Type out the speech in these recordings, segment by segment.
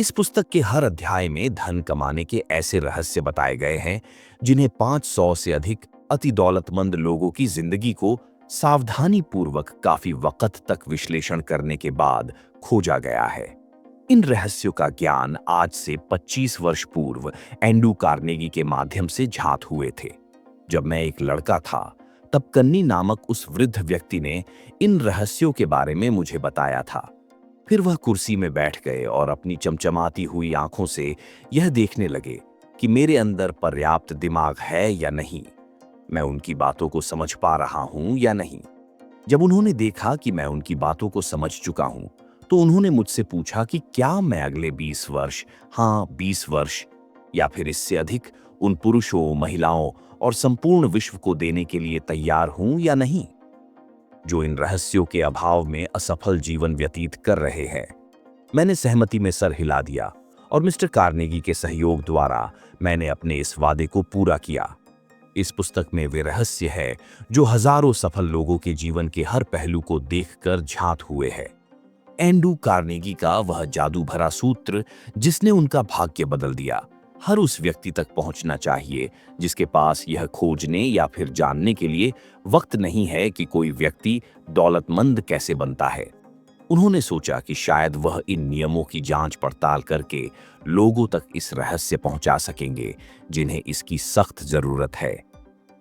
इस पुस्तक के हर अध्याय में धन कमाने के ऐसे रहस्य बताए गए हैं जिन्हें 500 से अधिक अति दौलतमंद लोगों की जिंदगी को सावधानी पूर्वक काफी वक्त तक विश्लेषण करने के बाद खोजा गया है। इन रहस्यों का ज्ञान आज से 25 वर्ष पूर्व एंड्रू कार्नेगी के माध्यम से झात हुए थे। जब मैं एक लड़का था तब कन्नी नामक उस वृद्ध व्यक्ति ने इन रहस्यों के बारे में मुझे बताया था। फिर वह कुर्सी में बैठ गए और अपनी चमचमाती हुई आंखों से यह देखने लगे कि मेरे अंदर पर्याप्त दिमाग है या नहीं, मैं उनकी बातों को समझ पा रहा हूं या नहीं। जब उन्होंने देखा कि मैं उनकी बातों को समझ चुका हूं, तो उन्होंने मुझसे पूछा कि क्या मैं अगले 20 वर्ष, हाँ 20 वर्ष या फिर इससे अधिक उन पुरुषों, महिलाओं और संपूर्ण विश्व को देने के लिए तैयार हूं या नहीं, जो इन रहस्यों के अभाव में असफल जीवन व्यतीत कर रहे हैं। मैंने सहमति में सर हिला दिया और मिस्टर कार्नेगी के सहयोग द्वारा मैंने अपने इस वादे को पूरा किया। इस पुस्तक में वे रहस्य है जो हजारों सफल लोगों के जीवन के हर पहलू को देखकर झांत हुए हैं। एंड्रू कार्नेगी का वह जादू भरा सूत्र जिसने उनका भाग्य बदल दिया, हर उस व्यक्ति तक पहुंचना चाहिए जिसके पास यह खोजने या फिर जानने के लिए वक्त नहीं है कि कोई व्यक्ति दौलतमंद कैसे बनता है। उन्होंने सोचा कि शायद वह इन नियमों की जांच पड़ताल करके लोगों तक इस रहस्य पहुंचा सकेंगे जिन्हें इसकी सख्त जरूरत है।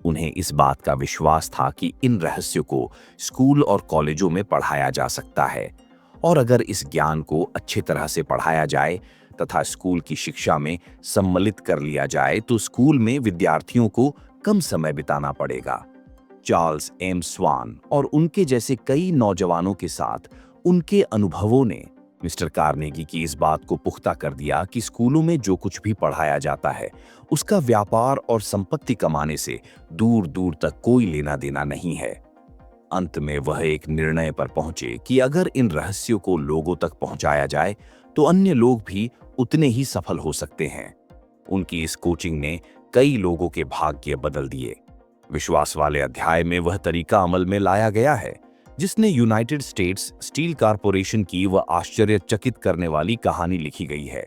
उन्हें इस बात का विश्वास था कि इन रहस्यों को स्कूल और कॉलेजों में पढ़ाया जा सकता है, और अगर इस ज्ञान को अच्छी तरह से पढ़ाया जाए तथा स्कूल की शिक्षा में सम्मिलित कर लिया जाए तो स्कूल में विद्यार्थियों को कम समय बिताना पड़ेगा। चार्ल्स एम स्वान और उनके जैसे कई नौजवानों के साथ उनके अनुभवों ने मिस्टर कार्नेगी की इस बात को पुख्ता कर दिया कि स्कूलों में जो कुछ भी पढ़ाया जाता है उसका व्यापार और संपत्ति कमाने से दूर दूर तक कोई लेना देना नहीं है। अंत में वह एक निर्णय पर पहुंचे कि अगर इन रहस्यों को लोगों तक पहुंचाया जाए तो अन्य लोग भी उतने ही सफल हो सकते हैं। उनकी इस कोचिंग ने कई लोगों के भाग्य बदल दिए। विश्वास वाले अध्याय में वह तरीका अमल में लाया गया है जिसने यूनाइटेड स्टेट्स स्टील कॉरपोरेशन की वह आश्चर्यचकित करने वाली कहानी लिखी गई है।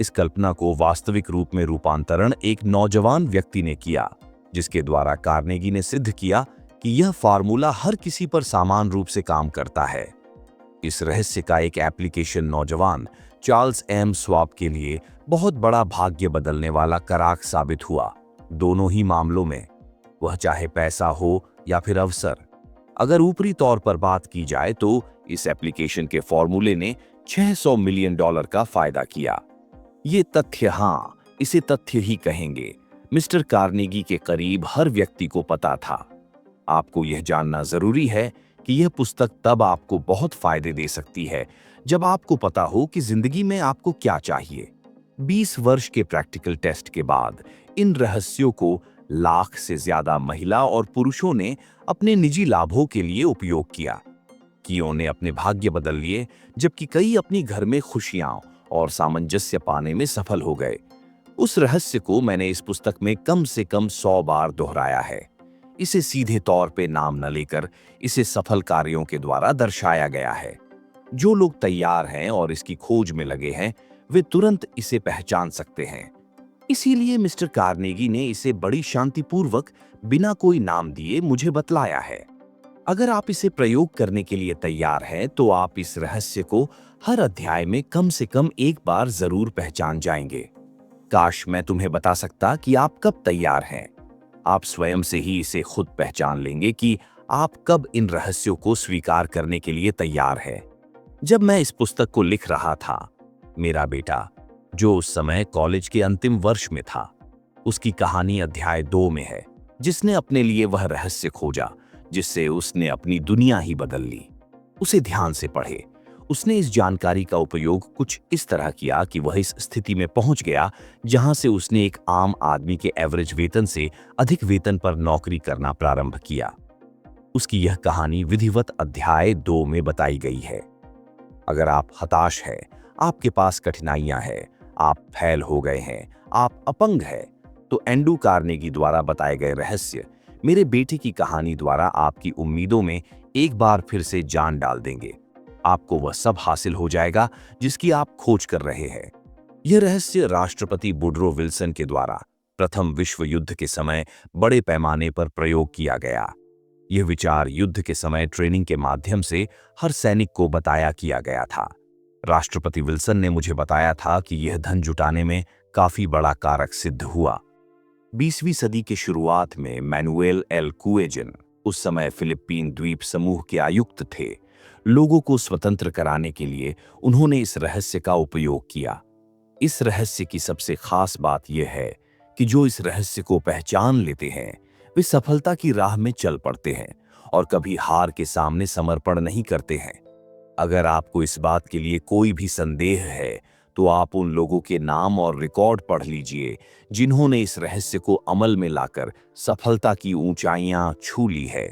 इस कल्पना को वास्तविक रूप में रूपांतरण एक नौजवान व्यक्ति ने किया, जिसके द्वारा कार्नेगी ने सिद्ध किया कि यह फार्मूला हर किसी पर समान रूप से काम करता है। इस रहस्य का एक एप्लीकेशन नौजवान चार्ल्स एम स्वाब के लिए बहुत बड़ा भाग्य बदलने वाला कराक साबित हुआ। दोनों ही मामलों में, वह चाहे पैसा हो या फिर अवसर। अगर ऊपरी तौर पर बात की जाए तो इस एप्लीकेशन के फॉर्मूले ने $600 मिलियन का फायदा किया। ये तथ्य, हाँ इसे तथ्य ही कहेंगे, मिस्टर कार्नेगी के करीब हर व्यक्ति को पता था। आपको यह जानना जरूरी है कि यह पुस्तक तब आपको बहुत फायदे दे सकती है जब आपको पता हो कि जिंदगी में आपको क्या चाहिए। 20 वर्ष के प्रैक्टिकल टेस्ट के बाद इन रहस्यों को लाख से ज्यादा महिला और पुरुषों ने अपने निजी लाभों के लिए उपयोग किया। कियों ने अपने भाग्य बदल लिए, जबकि कई अपनी घर में खुशियां और सामंजस्य पाने में सफल हो गए। उस रहस्य को मैंने इस पुस्तक में कम से कम 100 बार दोहराया है। इसे सीधे तौर पे नाम न लेकर इसे सफल कार्यों के द्वारा दर्शाया गया है। जो लोग तैयार हैं और इसकी खोज में लगे हैं, वे तुरंत इसे पहचान सकते हैं। इसीलिए मिस्टर कार्नेगी ने इसे बड़ी शांतिपूर्वक बिना कोई नाम दिए मुझे बतलाया है। अगर आप इसे प्रयोग करने के लिए तैयार हैं तो आप इस रहस्य को हर अध्याय में कम से कम एक बार जरूर पहचान जाएंगे। काश मैं तुम्हें बता सकता कि आप कब तैयार हैं। आप स्वयं से ही इसे खुद पहचान लेंगे कि आप कब इन रहस्यों को स्वीकार करने के लिए तैयार हैं। जब मैं इस पुस्तक को लिख रहा था, मेरा बेटा, जो उस समय कॉलेज के अंतिम वर्ष में था, उसकी कहानी अध्याय 2 में है, जिसने अपने लिए वह रहस्य खोजा जिससे उसने अपनी दुनिया ही बदल ली। उसे ध्यान से पढ़े। उसने इस जानकारी का उपयोग कुछ इस तरह किया कि वह इस स्थिति में पहुंच गया जहां से उसने एक आम आदमी के एवरेज वेतन से अधिक वेतन पर नौकरी करना प्रारंभ किया। उसकी यह कहानी विधिवत अध्याय 2 में बताई गई है। अगर आप हताश हैं, आपके पास कठिनाइयां हैं, आप फैल हो गए हैं, आप अपंग हैं, तो एंड्रू कार्नेगी द्वारा बताए गए रहस्य मेरे बेटे की कहानी द्वारा आपकी उम्मीदों में एक बार फिर से जान डाल देंगे। आपको वह सब हासिल हो जाएगा जिसकी आप खोज कर रहे हैं। यह रहस्य राष्ट्रपति वुडरो विल्सन के द्वारा प्रथम विश्व युद्ध के समय बड़े पैमाने पर प्रयोग किया गया। यह विचार युद्ध के समय ट्रेनिंग के माध्यम से हर सैनिक को बताया किया गया था। राष्ट्रपति विल्सन ने मुझे बताया था कि यह धन जुटाने में काफी बड़ा कारक सिद्ध हुआ। 20वीं सदी के शुरुआत में मैनुएल एल कुएजिन, उस समय फिलिपीन द्वीप समूह के आयुक्त थे, लोगों को स्वतंत्र कराने के लिए उन्होंने इस रहस्य का उपयोग किया। इस रहस्य की सबसे खास बात यह है कि जो इस रहस्य को पहचान लेते हैं वे सफलता की राह में चल पड़ते हैं और कभी हार के सामने समर्पण नहीं करते हैं। अगर आपको इस बात के लिए कोई भी संदेह है तो आप उन लोगों के नाम और रिकॉर्ड पढ़ लीजिए जिन्होंने इस रहस्य को अमल में लाकर सफलता की ऊंचाइयां छू ली है।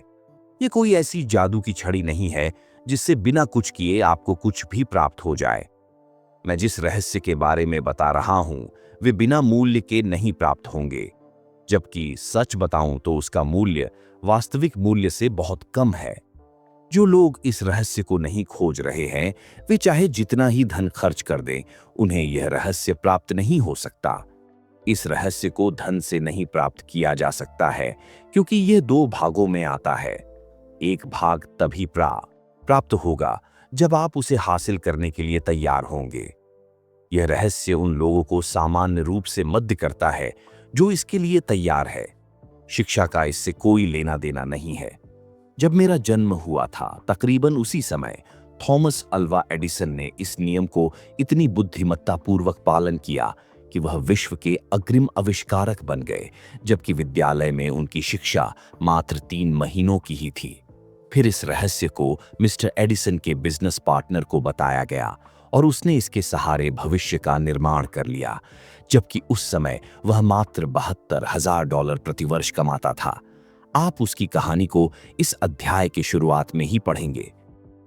ये कोई ऐसी जादू की छड़ी नहीं है जिससे बिना कुछ किए आपको कुछ भी प्राप्त हो जाए। मैं जिस रहस्य के बारे में बता रहा हूं वे बिना मूल्य के नहीं प्राप्त होंगे, जबकि सच बताऊं तो उसका मूल्य वास्तविक मूल्य से बहुत कम है। जो लोग इस रहस्य को नहीं खोज रहे हैं वे चाहे जितना ही धन खर्च कर दें, उन्हें यह रहस्य प्राप्त नहीं हो सकता। इस रहस्य को धन से नहीं प्राप्त किया जा सकता है क्योंकि यह दो भागों में आता है। एक भाग तभी प्राप्त होगा जब आप उसे हासिल करने के लिए तैयार होंगे। यह रहस्य उन लोगों को सामान्य रूप से मध्य करता है जो इसके लिए तैयार है। शिक्षा का इससे कोई लेना देना नहीं है। जब मेरा जन्म हुआ था तकरीबन उसी समय थॉमस अल्वा एडिसन ने इस नियम को इतनी बुद्धिमत्तापूर्वक पालन किया कि वह विश्व के अग्रिम आविष्कारक बन गए, जबकि विद्यालय में उनकी शिक्षा मात्र 3 महीनों की ही थी। फिर इस रहस्य को मिस्टर एडिसन के बिजनेस पार्टनर को बताया गया और उसने इसके सहारे भविष्य का निर्माण कर लिया, जबकि उस समय वह मात्र $72,000 प्रतिवर्ष कमाता था। आप उसकी कहानी को इस अध्याय के शुरुआत में ही पढ़ेंगे।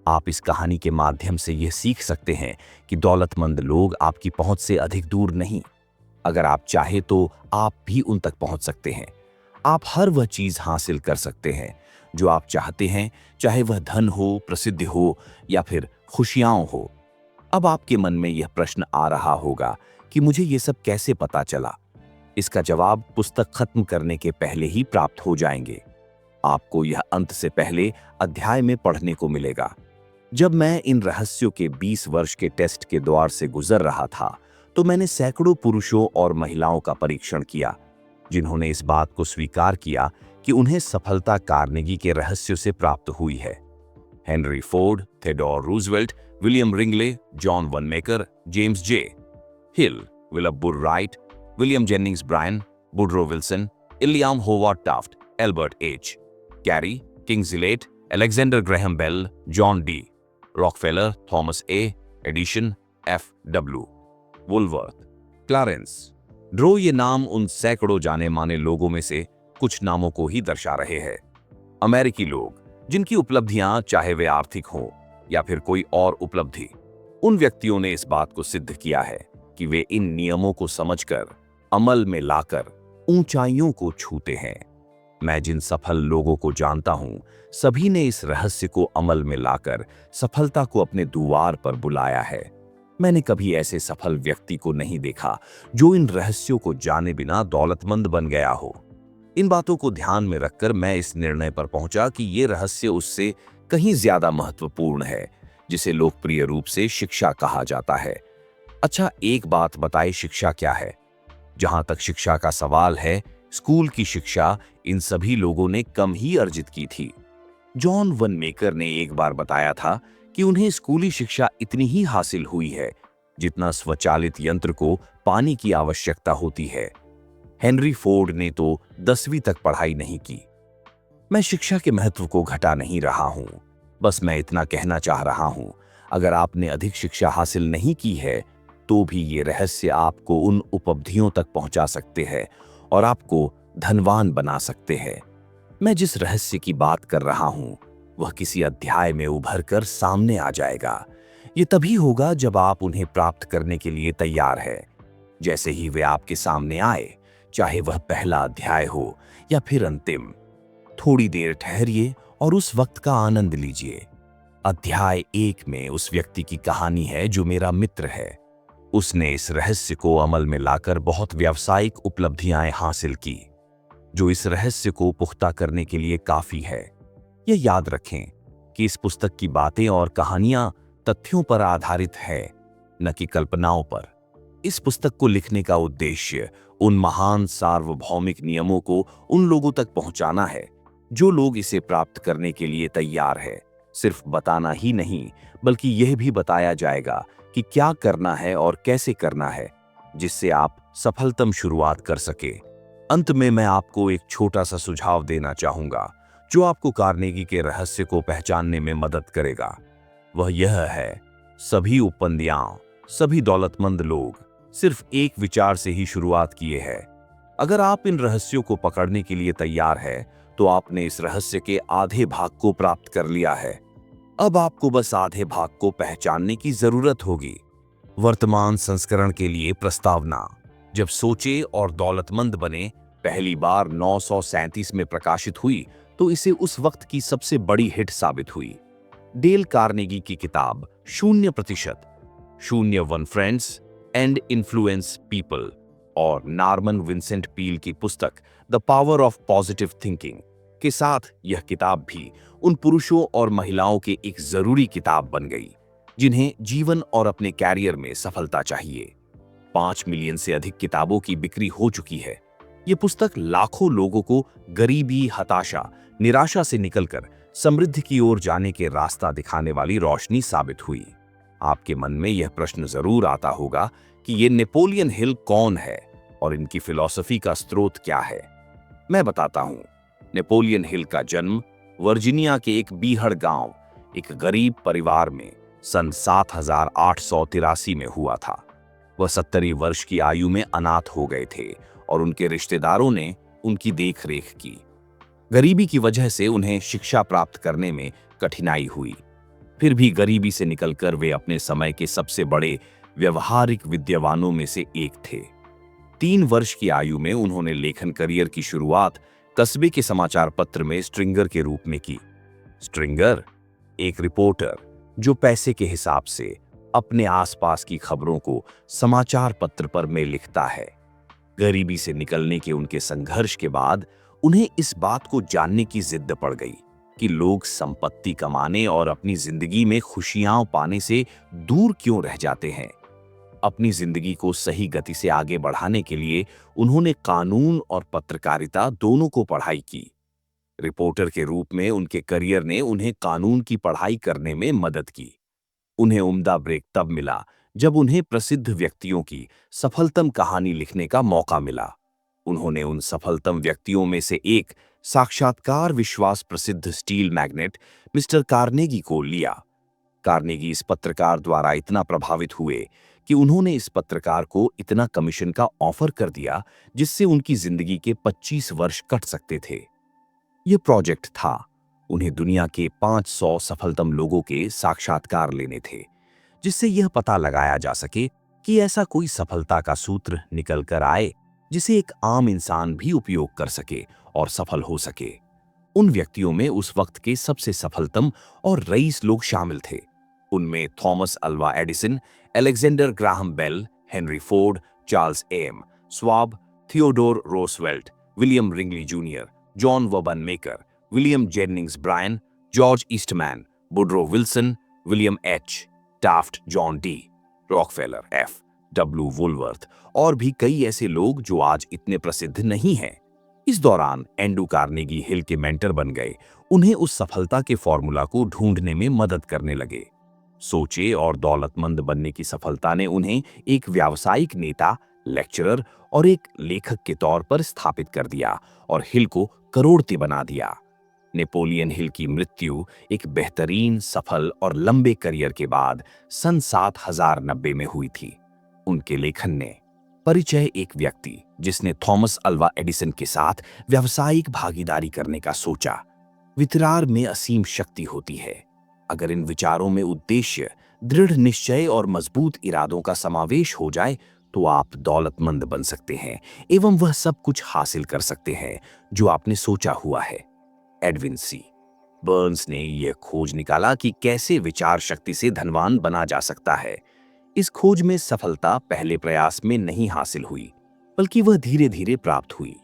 आप इस कहानी के माध्यम से यह सीख सकते हैं कि दौलतमंद लोग आपकी पहुंच से अधिक दूर नहीं। अगर आप चाहे तो आप भी उन तक पहुंच सकते हैं। आप हर वह चीज हासिल कर सकते हैं जो आप चाहते हैं, चाहे वह धन हो, प्रसिद्धि हो या फिर खुशियां हो। अब आपके मन में यह प्रश्न आ रहा होगा कि मुझे यह सब कैसे पता चला। इसका जवाब पुस्तक खत्म करने के पहले ही प्राप्त हो जाएंगे। आपको यह अंत से पहले अध्याय में पढ़ने को मिलेगा। जब मैं इन रहस्यों के 20 वर्ष के टेस्ट के द्वार से गुजर रहा था तो मैंने सैकड़ों पुरुषों और महिलाओं का परीक्षण किया जिन्होंने इस बात को स्वीकार किया कि उन्हें सफलता कार्नेगी के रहस्यों से प्राप्त हुई है। Henry Ford, Theodore Roosevelt, William Wrigley, John Wanamaker, James J Hill, Wilbur Wright, William Jennings Bryan, Woodrow Wilson, William Howard Taft, Elbert H Gary, King Gillette, Alexander Graham Bell, John D Rockefeller, Thomas A Edison, F W Woolworth, Clarence Darrow. ये नाम उन सैकड़ों जाने माने लोगों में से कुछ नामों को ही दर्शा रहे हैं। अमेरिकी लोग जिनकी उपलब्धियां, चाहे वे आर्थिक हों या फिर कोई और उपलब्धि, उन व्यक्तियों ने इस बात को सिद्ध किया है कि वे इन नियमों को समझकर अमल में लाकर ऊंचाइयों को छूते हैं। मैं जिन सफल लोगों को जानता हूं सभी ने इस रहस्य को अमल में लाकर सफलता को अपने द्वार पर बुलाया है। मैंने कभी ऐसे सफल व्यक्ति को नहीं देखा जो इन रहस्यों को जाने बिना दौलतमंद बन गया हो। इन बातों को ध्यान में रखकर मैं इस निर्णय पर पहुंचा कि ये रहस्य उससे कहीं ज्यादा महत्वपूर्ण है, जिसे लोकप्रिय रूप से शिक्षा कहा जाता है। अच्छा, एक बात बताए, शिक्षा क्या है? जहां तक शिक्षा का सवाल है, स्कूल की शिक्षा इन सभी लोगों ने कम ही अर्जित की थी। जॉन वनमेकर ने एक बार बताया था कि उन्हें स्कूली शिक्षा इतनी ही हासिल हुई है जितना स्वचालित यंत्र को पानी की आवश्यकता होती है। हेनरी फोर्ड ने तो 10वीं तक पढ़ाई नहीं की। मैं शिक्षा के महत्व को घटा नहीं रहा हूं, बस मैं इतना कहना चाह रहा हूं, अगर आपने अधिक शिक्षा हासिल नहीं की है तो भी ये रहस्य आपको उन उपलब्धियों तक पहुंचा सकते हैं और आपको धनवान बना सकते हैं। मैं जिस रहस्य की बात कर रहा हूं वह किसी अध्याय में उभर कर सामने आ जाएगा। ये तभी होगा जब आप उन्हें प्राप्त करने के लिए तैयार है। जैसे ही वे आपके सामने आए, चाहे वह पहला अध्याय हो या फिर अंतिम, थोड़ी देर ठहरिए और उस वक्त का आनंद लीजिए। अध्याय 1 में उस व्यक्ति की कहानी है जो मेरा मित्र है। उसने इस रहस्य को अमल में लाकर बहुत व्यावसायिक उपलब्धियां हासिल की, जो इस रहस्य को पुख्ता करने के लिए काफी है। यह याद रखें कि इस पुस्तक की बातें और कहानियां तथ्यों पर आधारित है, न कि कल्पनाओं पर। इस पुस्तक को लिखने का उद्देश्य उन महान सार्वभौमिक नियमों को उन लोगों तक पहुंचाना है जो लोग इसे प्राप्त करने के लिए तैयार है। सिर्फ बताना ही नहीं, बल्कि यह भी बताया जाएगा कि क्या करना है और कैसे करना है, जिससे आप सफलतम शुरुआत कर सके। अंत में मैं आपको एक छोटा सा सुझाव देना चाहूंगा जो आपको कार्नेगी के रहस्य को पहचानने में मदद करेगा। वह यह है, सभी उपपंद्यां, सभी दौलतमंद लोग सिर्फ एक विचार से ही शुरुआत किए हैं। अगर आप इन रहस्यों को पकड़ने के लिए तैयार है, तो आपने इस रहस्य के आधे भाग को प्राप्त कर लिया है। अब आपको बस आधे भाग को पहचानने की जरूरत होगी। वर्तमान संस्करण के लिए प्रस्तावना। जब सोचे और दौलतमंद बने पहली बार 937 में प्रकाशित हुई, तो इसे उस वक्त की सबसे बड़ी हिट साबित हुई। डेल कार्नेगी की किताब 0%, 01 फ्रेंड्स एंड इन्फ्लुएंस पीपल और नॉर्मन विंसेंट पील की पुस्तक the power of positive thinking के साथ यह किताब भी उन पुरुषों और महिलाओं के एक जरूरी किताब बन गई जिन्हें जीवन और अपने कैरियर में सफलता चाहिए। 5 मिलियन से अधिक किताबों की बिक्री हो चुकी है। यह पुस्तक लाखों लोगों को गरीबी, हताशा, निराशा से निकलकर समृद्धि की ओर जाने के रास्ता दिखाने वाली रोशनी साबित हुई। आपके मन में यह प्रश्न जरूर आता होगा कि ये नेपोलियन हिल कौन है और इनकी फिलॉसफी का स्रोत क्या है। मैं बताता हूं। नेपोलियन हिल का जन्म वर्जीनिया के एक बीहड़ गांव, एक गरीब परिवार में सन 7883 में हुआ था। वह 70 वर्ष की आयु में अनाथ हो गए थे और उनके रिश्तेदारों ने उनकी देखरेख की। गरीबी की वजह से उन्हें शिक्षा प्राप्त करने में कठिनाई हुई। फिर भी गरीबी से निकलकर वे अपने समय के सबसे बड़े व्यवहारिक विद्वानों में से एक थे। 3 वर्ष की आयु में उन्होंने लेखन करियर की शुरुआत कस्बे के समाचार पत्र में स्ट्रिंगर के रूप में की। स्ट्रिंगर एक रिपोर्टर जो पैसे के हिसाब से अपने आसपास की खबरों को समाचार पत्र पर में लिखता है। गरीबी से निकलने के उनके संघर्ष के बाद उन्हें इस बात को जानने की जिद पड़ गई कि लोग संपत्ति कमाने और अपनी जिंदगी में खुशियां पाने से दूर क्यों रह जाते हैं। अपनी जिंदगी को सही गति से आगे बढ़ाने के लिए उन्होंने कानून और पत्रकारिता दोनों को पढ़ाई की। रिपोर्टर के रूप में उनके करियर ने उन्हें कानून की पढ़ाई करने में मदद की। उन्हें उम्दा ब्रेक तब मिला जब उन्हें प्रसिद्ध व्यक्तियों की सफलतम कहानी लिखने का मौका मिला। उन्होंने उन सफलतम व्यक्तियों में से एक साक्षात्कार विश्वास प्रसिद्ध स्टील मैग्नेट मिस्टर कार्नेगी को लिया। कार्नेगी इस पत्रकार द्वारा इतना प्रभावित हुए कि उन्होंने इस पत्रकार को इतना कमीशन का ऑफर कर दिया जिससे उनकी जिंदगी के 25 वर्ष कट सकते थे। यह प्रोजेक्ट था, उन्हें दुनिया के 500 सफलतम लोगों के साक्षात्कार लेने थे, जिससे यह पता लगाया जा सके कि ऐसा कोई सफलता का सूत्र निकल कर आए जिसे एक आम इंसान भी उपयोग कर सके और सफल हो सके। उन व्यक्तियों में उस वक्त के सबसे सफलतम और रईस लोग शामिल थे। उनमें Thomas Alva Edison, Alexander Graham Bell, Henry Ford, Charles M Schwab, Theodore Roosevelt, William Wrigley Junior, John Wanamaker, William Jennings Bryan, George Eastman, Woodrow Wilson, William H Taft, John D Rockefeller, F W Woolworth और भी कई ऐसे लोग जो आज इतने प्रसिद्ध नहीं हैं। इस दौरान एंड्रू कार्नेगी हिल के मेंटर बन गए, उन्हें उस सफलता के फॉर्मूला को ढूंढने में मदद करने लगे। सोचे और दौलतमंद बनने की सफलता ने उन्हें एक व्यावसायिक नेता, लेक्चरर और एक लेखक के तौर पर स्थापित कर दिया और हिल को करोड़पति बना दिया। नेपोलियन हिल की मृत्यु एक बेहतरीन, सफल और लंबे करियर के बाद सन 7090 में हुई थी। उनके लेखन ने परिचय एक व्यक्ति जिसने थॉमस अल्वा एडिसन के साथ व्यावसायिक भागीदारी करने का सोचा। विचार में असीम शक्ति होती है। अगर इन विचारों में उद्देश्य, दृढ़ निश्चय और मजबूत इरादों का समावेश हो जाए तो आप दौलतमंद बन सकते हैं एवं वह सब कुछ हासिल कर सकते हैं जो आपने सोचा हुआ है। एडविन सी बर्न्स ने यह खोज निकाला कि कैसे विचार शक्ति से धनवान बना जा सकता है। इस खोज में सफलता पहले प्रयास में नहीं हासिल हुई, बल्कि वह धीरे धीरे प्राप्त हुई।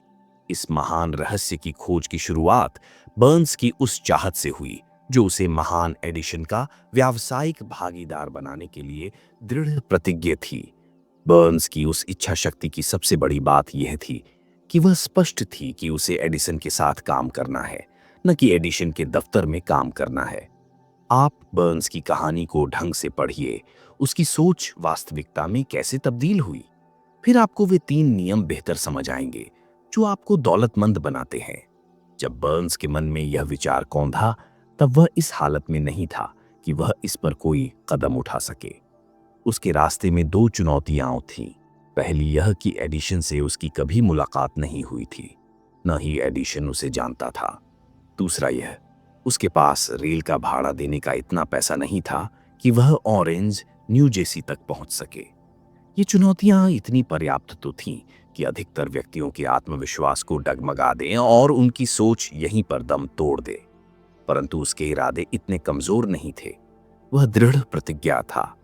इस महान रहस्य की खोज की शुरुआत बर्न्स की उस चाहत से हुई जो उसे महान एडिशन का व्यावसायिक भागीदार बनाने के लिए दृढ़ प्रतिज्ञ थी। बर्न्स की उस इच्छा शक्ति की सबसे बड़ी बात यह थी कि वह स्पष्ट थी कि उसे एडिसन के साथ काम करना है, न कि एडिशन के दफ्तर में काम करना है। आप बर्न्स की कहानी को ढंग से पढ़िए, उसकी सोच वास्तविकता में कैसे तब्दील हुई। फिर आपको वे 3 नियम बेहतर समझ आएंगे जो आपको दौलतमंद बनाते हैं। जब बर्न्स के मन में यह विचार कौंधा, तब वह इस हालत में नहीं था कि वह इस पर कोई कदम उठा सके। उसके रास्ते में 2 चुनौतियां थीं। पहली यह कि एडिशन से उसकी कभी मुलाकात नहीं हुई थी, न ही एडिशन उसे जानता था। दूसरा यह, उसके पास रेल का भाड़ा देने का इतना पैसा नहीं था कि वह ऑरेंज, न्यू जर्सी तक पहुंच सके। ये चुनौतियां इतनी पर्याप्त तो थीं कि अधिकतर व्यक्तियों के आत्मविश्वास को डगमगा दें और उनकी सोच यहीं पर दम तोड़ दे। परंतु उसके इरादे इतने कमजोर नहीं थे। वह दृढ़ प्रतिज्ञा था।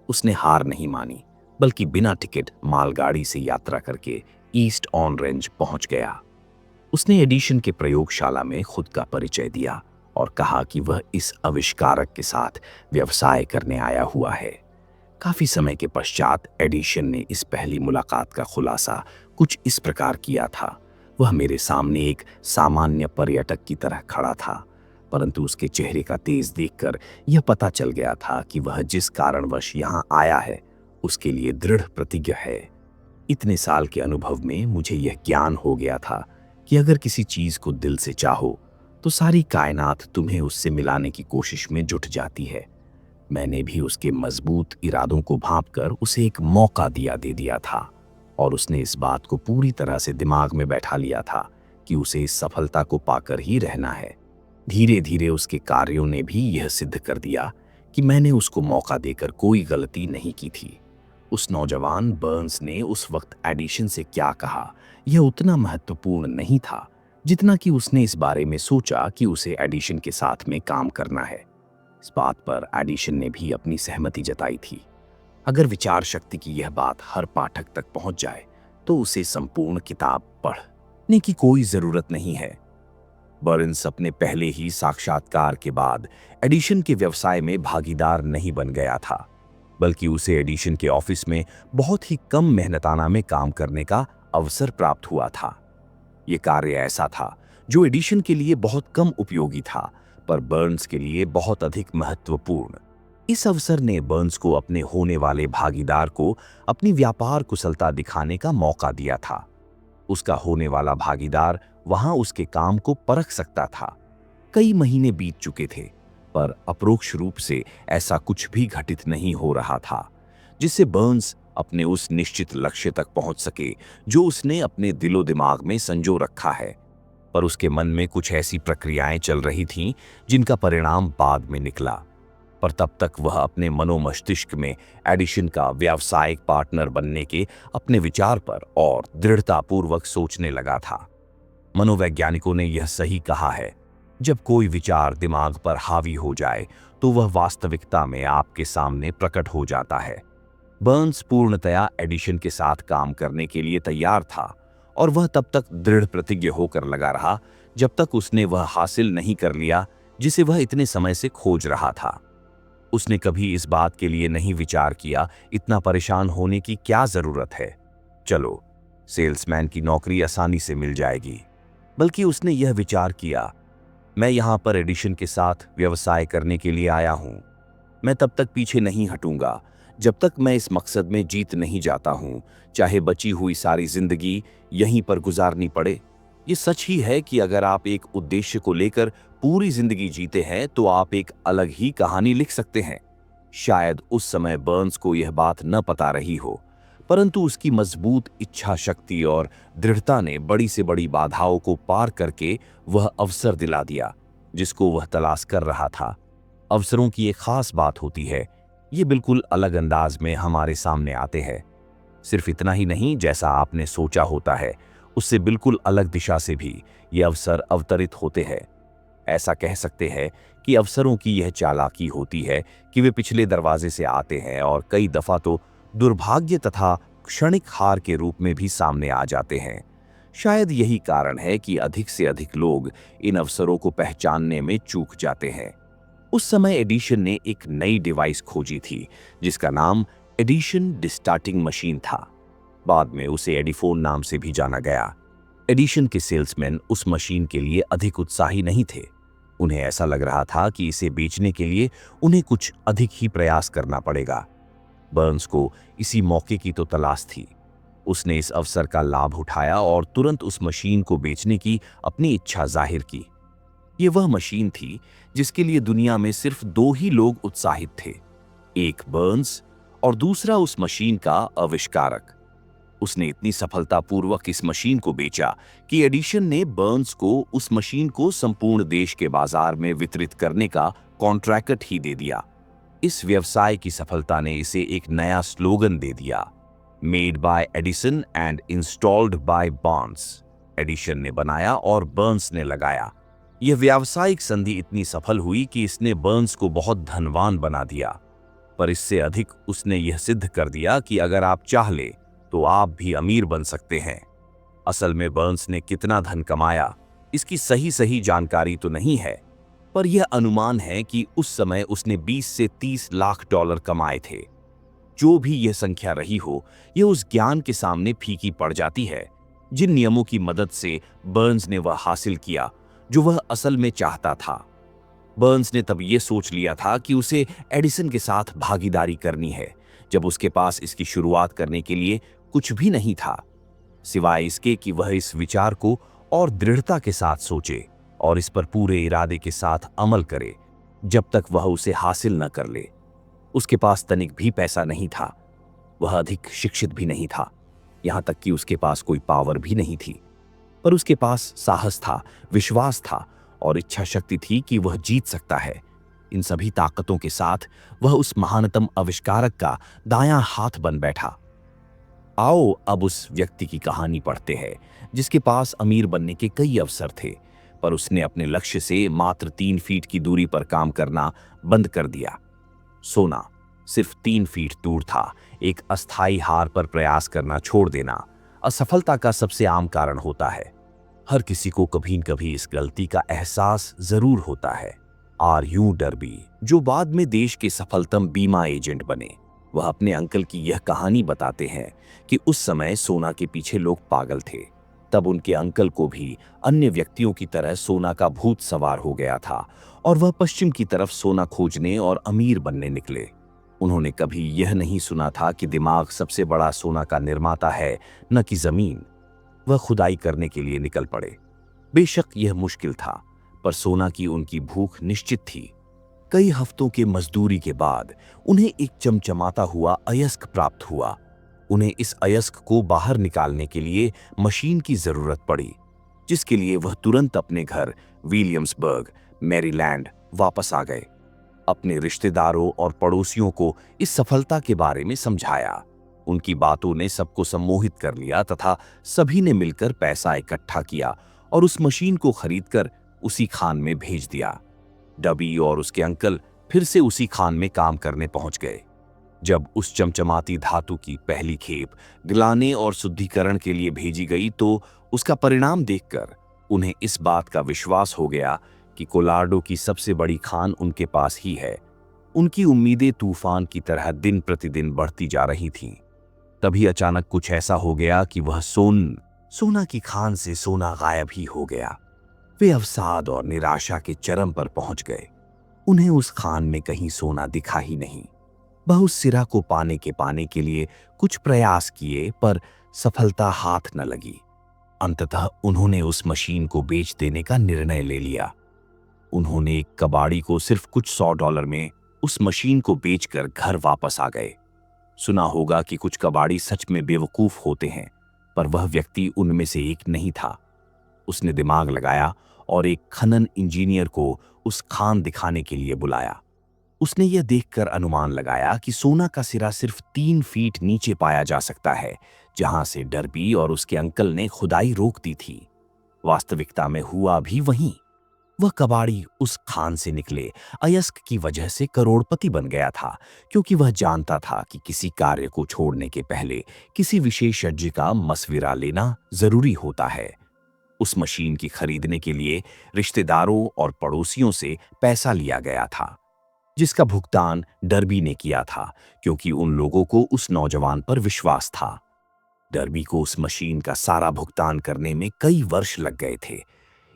उसने हार नहीं मानी, बल्कि बिना टिकट मालगाड़ी से यात्रा करके ईस्ट ऑरेंज पहुंच गया। उसने एडिशन के प्रयोगशाला में खुद का परिचय दिया और कहा कि वह इस आविष्कारक के साथ व्यवसाय करने आया हुआ है। काफी समय के पश्चात एडिशन ने इस पहली मुलाकात का खुलासा कुछ इस प्रकार किया था। वह मेरे सामने एक सामान्य पर्यटक की तरह खड़ा था, परंतु उसके चेहरे का तेज देखकर यह पता चल गया था कि वह जिस कारणवश यहाँ आया है उसके लिए दृढ़ प्रतिज्ञ है। इतने साल के अनुभव में मुझे यह ज्ञान हो गया था कि अगर किसी चीज को दिल से चाहो तो सारी कायनात तुम्हें उससे मिलाने की कोशिश में जुट जाती है। मैंने भी उसके मजबूत इरादों को भांपकर उसे एक मौका दे दिया था, और उसने इस बात को पूरी तरह से दिमाग में बैठा लिया था कि उसे इस सफलता को पाकर ही रहना है। धीरे धीरे उसके कार्यों ने भी यह सिद्ध कर दिया कि मैंने उसको मौका देकर कोई गलती नहीं की थी। उस नौजवान बर्न्स ने उस वक्त एडिशन से क्या कहा यह उतना महत्वपूर्ण नहीं था जितना कि उसने इस बारे में सोचा कि उसे एडिशन के साथ में काम करना है। इस बात पर एडिशन ने भी अपनी सहमति जताई थी। अगर विचार शक्ति की यह बात हर पाठक तक पहुंच जाए तो उसे संपूर्ण किताब पढ़ने की कोई जरूरत नहीं है। बर्न्स अपने पहले ही साक्षात्कार के बाद एडिशन के व्यवसाय में भागीदार नहीं बन गया था, बल्कि उसे एडिशन के ऑफिस में बहुत ही कम मेहनताना में काम करने का अवसर प्राप्त हुआ था। यह कार्य ऐसा था जो एडिशन के लिए बहुत कम उपयोगी था, पर बर्न्स के लिए बहुत अधिक महत्वपूर्ण। इस अवसर ने बर्न्स को अपने होने वाले भागीदार को अपनी व्यापार कुशलता दिखाने का मौका दिया था। उसका होने वाला भागीदार वहां उसके काम को परख सकता था। कई महीने बीत चुके थे, पर अपरोक्ष रूप से ऐसा कुछ भी घटित नहीं हो रहा था जिससे बर्न्स अपने उस निश्चित लक्ष्य तक पहुंच सके जो उसने अपने दिलो दिमाग में संजो रखा है। पर उसके मन में कुछ ऐसी प्रक्रियाएं चल रही थीं जिनका परिणाम बाद में निकला। पर तब तक वह अपने मनोमस्तिष्क में एडिशन का व्यावसायिक पार्टनर बनने के अपने विचार पर और दृढ़तापूर्वक सोचने लगा था। मनोवैज्ञानिकों ने यह सही कहा है, जब कोई विचार दिमाग पर हावी हो जाए तो वह वास्तविकता में आपके सामने प्रकट हो जाता है। बर्न्स पूर्णतया एडिशन के साथ काम करने के लिए तैयार था, और वह तब तक दृढ़ प्रतिज्ञ होकर लगा रहा जब तक उसने वह हासिल नहीं कर लिया जिसे वह इतने समय से खोज रहा था। उसने कभी इस बात के लिए नहीं विचार किया इतना परेशान होने की क्या जरूरत है, चलो सेल्समैन की नौकरी आसानी से मिल जाएगी। बल्कि उसने यह विचार किया, मैं यहां पर एडिशन के साथ व्यवसाय करने के लिए आया हूं। मैं तब तक पीछे नहीं हटूंगा जब तक मैं इस मकसद में जीत नहीं जाता हूं, चाहे बची हुई सारी जिंदगी यहीं पर गुजारनी पड़े। ये सच ही है कि अगर आप एक उद्देश्य को लेकर पूरी जिंदगी जीते हैं तो आप एक अलग ही कहानी लिख सकते हैं। शायद उस समय बर्न्स को यह बात न पता रही हो, परंतु उसकी मजबूत इच्छा शक्ति और दृढ़ता ने बड़ी से बड़ी बाधाओं को पार करके वह अवसर दिला दिया जिसको वह तलाश कर रहा था। अवसरों की एक खास बात होती है, ये बिल्कुल अलग अंदाज में हमारे सामने आते हैं। सिर्फ इतना ही नहीं, जैसा आपने सोचा होता है उससे बिल्कुल अलग दिशा से भी ये अवसर अवतरित होते हैं। ऐसा कह सकते हैं कि अफसरों की यह चालाकी होती है कि वे पिछले दरवाजे से आते हैं और कई दफा तो दुर्भाग्य तथा क्षणिक हार के रूप में भी सामने आ जाते हैं। शायद यही कारण है कि अधिक से अधिक लोग इन अवसरों को पहचानने में चूक जाते हैं। उस समय एडिशन ने एक नई डिवाइस खोजी थी जिसका नाम एडिशन डिस्टार्टिंग मशीन था। बाद में उसे एडिफोन नाम से भी जाना गया। एडिशन के सेल्समैन उस मशीन के लिए अधिक उत्साही नहीं थे। उन्हें ऐसा लग रहा था कि इसे बेचने के लिए उन्हें कुछ अधिक ही प्रयास करना पड़ेगा। बर्न्स को इसी मौके की तो तलाश थी। उसने इस अवसर का लाभ उठाया और तुरंत उस मशीन को बेचने की अपनी इच्छा जाहिर की। ये वह मशीन थी जिसके लिए दुनिया में सिर्फ दो ही लोग उत्साहित थे, एक बर्न्स और दूसरा उस मशीन का आविष्कारक। उसने इतनी सफलतापूर्वक इस मशीन को बेचा कि एडिशन ने बर्न्स को उस मशीन को संपूर्ण देश के बाजार में वितरित करने का कॉन्ट्रैक्ट ही दे दिया। इस व्यवसाय की सफलता ने इसे एक नया स्लोगन दे दिया, made by Edison and installed by Burns. Edison ने बनाया और बर्न्स ने लगाया। यह व्यावसायिक संधि इतनी सफल हुई कि इसने बर्न्स को बहुत धनवान बना दिया, पर इससे अधिक उसने यह सिद्ध कर दिया कि अगर आप चाह ले तो आप भी अमीर बन सकते हैं। असल में बर्न्स ने कितना धन कमाया, इसकी सही जानकारी तो नहीं है, पर यह अनुमान है कि उस समय उसने 20 से 30 लाख डॉलर कमाए थे। जो भी यह संख्या रही हो, यह उस ज्ञान के सामने फीकी पड़ जाती है जिन नियमों की मदद से बर्न्स ने वह हासिल किया जो वह असल में चाहता था। बर्न्स ने तब यह सोच लिया था कि उसे एडिसन के साथ भागीदारी करनी है, जब उसके पास इसकी शुरुआत करने के लिए कुछ भी नहीं था, सिवाय इसके कि वह इस विचार को और दृढ़ता के साथ सोचे और इस पर पूरे इरादे के साथ अमल करे जब तक वह उसे हासिल न कर ले। उसके पास तनिक भी पैसा नहीं था, वह अधिक शिक्षित भी नहीं था, यहां तक कि उसके पास कोई पावर भी नहीं थी, पर उसके पास साहस था, विश्वास था और इच्छा शक्ति थी कि वह जीत सकता है। इन सभी ताकतों के साथ वह उस महानतम आविष्कारक का दायां हाथ बन बैठा। आओ अब उस व्यक्ति की कहानी पढ़ते हैं जिसके पास अमीर बनने के कई अवसर थे, पर उसने अपने लक्ष्य से मात्र 3 फीट की दूरी पर काम करना बंद कर दिया। सोना सिर्फ 3 फीट दूर था। एक अस्थायी हार पर प्रयास करना छोड़ देना असफलता का सबसे आम कारण होता है। हर किसी को कभी न कभी इस गलती का एहसास जरूर होता है। आर.यू. डर्बी, जो बाद में देश के सफलतम बीमा एजेंट बने, वह अपने अंकल की यह कहानी बताते हैं कि उस समय सोना के पीछे लोग पागल थे। तब उनके अंकल को भी अन्य व्यक्तियों की तरह सोना का भूत सवार हो गया था और वह पश्चिम की तरफ सोना खोजने और अमीर बनने निकले। उन्होंने कभी यह नहीं सुना था कि दिमाग सबसे बड़ा सोना का निर्माता है, न कि जमीन। वह खुदाई करने के लिए निकल पड़े। बेशक यह मुश्किल था, पर सोना की उनकी भूख निश्चित थी। कई हफ्तों के मजदूरी के बाद उन्हें एक चमचमाता हुआ अयस्क प्राप्त हुआ। उन्हें इस अयस्क को बाहर निकालने के लिए मशीन की जरूरत पड़ी, जिसके लिए वह तुरंत अपने घर विलियम्सबर्ग, मैरीलैंड वापस आ गए। अपने रिश्तेदारों और पड़ोसियों को इस सफलता के बारे में समझाया। उनकी बातों ने सबको सम्मोहित कर लिया तथा सभी ने मिलकर पैसा इकट्ठा किया और उस मशीन को खरीदकर उसी खान में भेज दिया। डबी और उसके अंकल फिर से उसी खान में काम करने पहुंच गए। जब उस चमचमाती धातु की पहली खेप गलाने और शुद्धिकरण के लिए भेजी गई तो उसका परिणाम देखकर उन्हें इस बात का विश्वास हो गया कि कोलार्डो की सबसे बड़ी खान उनके पास ही है। उनकी उम्मीदें तूफान की तरह दिन प्रतिदिन बढ़ती जा रही थीं। तभी अचानक कुछ ऐसा हो गया कि वह सोना की खान से सोना गायब ही हो गया। वे अवसाद और निराशा के चरम पर पहुंच गए। उन्हें उस खान में कहीं सोना दिखा ही नहीं। बहुत सिरा को पाने के लिए कुछ प्रयास किए, पर सफलता हाथ न लगी। अंततः उन्होंने उस मशीन को बेच देने का निर्णय ले लिया। उन्होंने एक कबाड़ी को सिर्फ कुछ $100 में उस मशीन को बेचकर घर वापस आ गए। सुना होगा कि कुछ कबाड़ी सच में बेवकूफ होते हैं, पर वह व्यक्ति उनमें से एक नहीं था। उसने दिमाग लगाया और एक खनन इंजीनियर को उस खान दिखाने के लिए बुलाया। उसने यह देखकर अनुमान लगाया कि सोना का सिरा सिर्फ 3 फीट नीचे पाया जा सकता है, जहां से डर्बी और उसके अंकल ने खुदाई रोक दी थी। वास्तविकता में हुआ भी वहीं। वह कबाड़ी उस खान से निकले अयस्क की वजह से करोड़पति बन गया था, क्योंकि वह जानता था कि किसी कार्य को छोड़ने के पहले किसी विशेषज्ञ का मशविरा लेना जरूरी होता है। उस मशीन की खरीदने के लिए रिश्तेदारों और पड़ोसियों से पैसा लिया गया था, जिसका भुगतान डर्बी ने किया था, क्योंकि उन लोगों को उस नौजवान पर विश्वास था। डर्बी को उस मशीन का सारा भुगतान करने में कई वर्ष लग गए थे।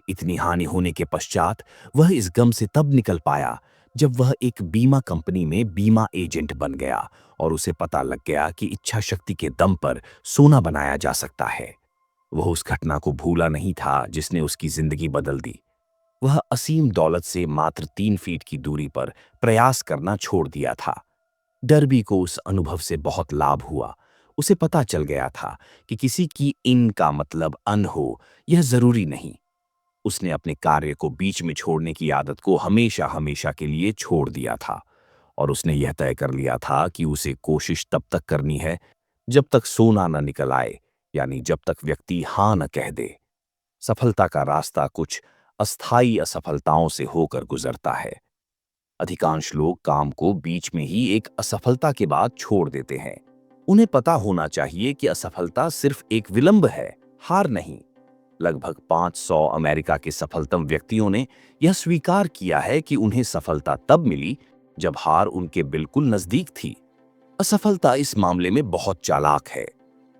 इतनी हानि होने के पश्चात वह इस गम से तब निकल पाया जब वह एक बीमा कंपनी में बीमा एजेंट बन गया और उसे पता लग गया कि इच्छा शक्ति के दम पर सोना बनाया जा सकता है। वह उस घटना को भूला नहीं था जिसने उसकी जिंदगी बदल दी। वह असीम दौलत से मात्र 3 फीट की दूरी पर प्रयास करना छोड़ दिया था। डर्बी को उस अनुभव से बहुत लाभ हुआ। उसे पता चल गया था कि किसी की इन का मतलब अन हो, यह जरूरी नहीं। उसने अपने कार्य को बीच में छोड़ने की आदत को हमेशा हमेशा के लिए छोड़ दिया था और उसने यह तय कर लिया था कि उसे कोशिश तब तक करनी है जब तक सोना न निकल आए, यानी जब तक व्यक्ति हाँ न कह दे। सफलता का रास्ता कुछ अस्थायी असफलताओं से होकर गुजरता है। अधिकांश लोग काम को बीच में ही एक असफलता के बाद छोड़ देते हैं। उन्हें पता होना चाहिए कि असफलता सिर्फ एक विलंब है, हार नहीं। लगभग 500 अमेरिका के सफलतम व्यक्तियों ने यह स्वीकार किया है कि उन्हें सफलता तब मिली जब हार उनके बिल्कुल नजदीक थी। असफलता इस मामले में बहुत चालाक है।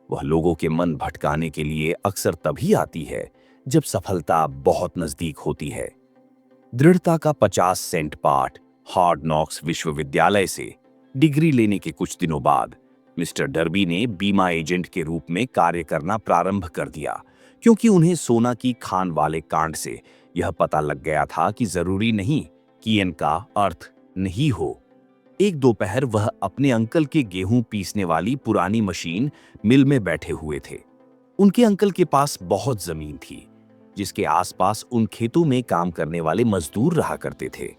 वह लोगों के मन भटकाने के लिए अक्सर तभी आती है जब सफलता बहुत नजदीक होती है। दृढ़ता का 50 सेंट पाठ हार्ड नॉक्स विश्वविद्यालय से डिग्री लेने के कुछ दिनों बाद मिस्टर डर्बी ने बीमा एजेंट के रूप में कार्य करना प्रारंभ कर दिया, क्योंकि उन्हें सोना की खान वाले कांड से यह पता लग गया था कि जरूरी नहीं कि इनका अर्थ नहीं हो। एक दोपहर वह अपने अंकल के गेहूं पीसने वाली पुरानी मशीन मिल में बैठे हुए थे। उनके अंकल के पास बहुत जमीन थी, जिसके आसपास उन खेतों में काम करने वाले मजदूर रहा करते थे।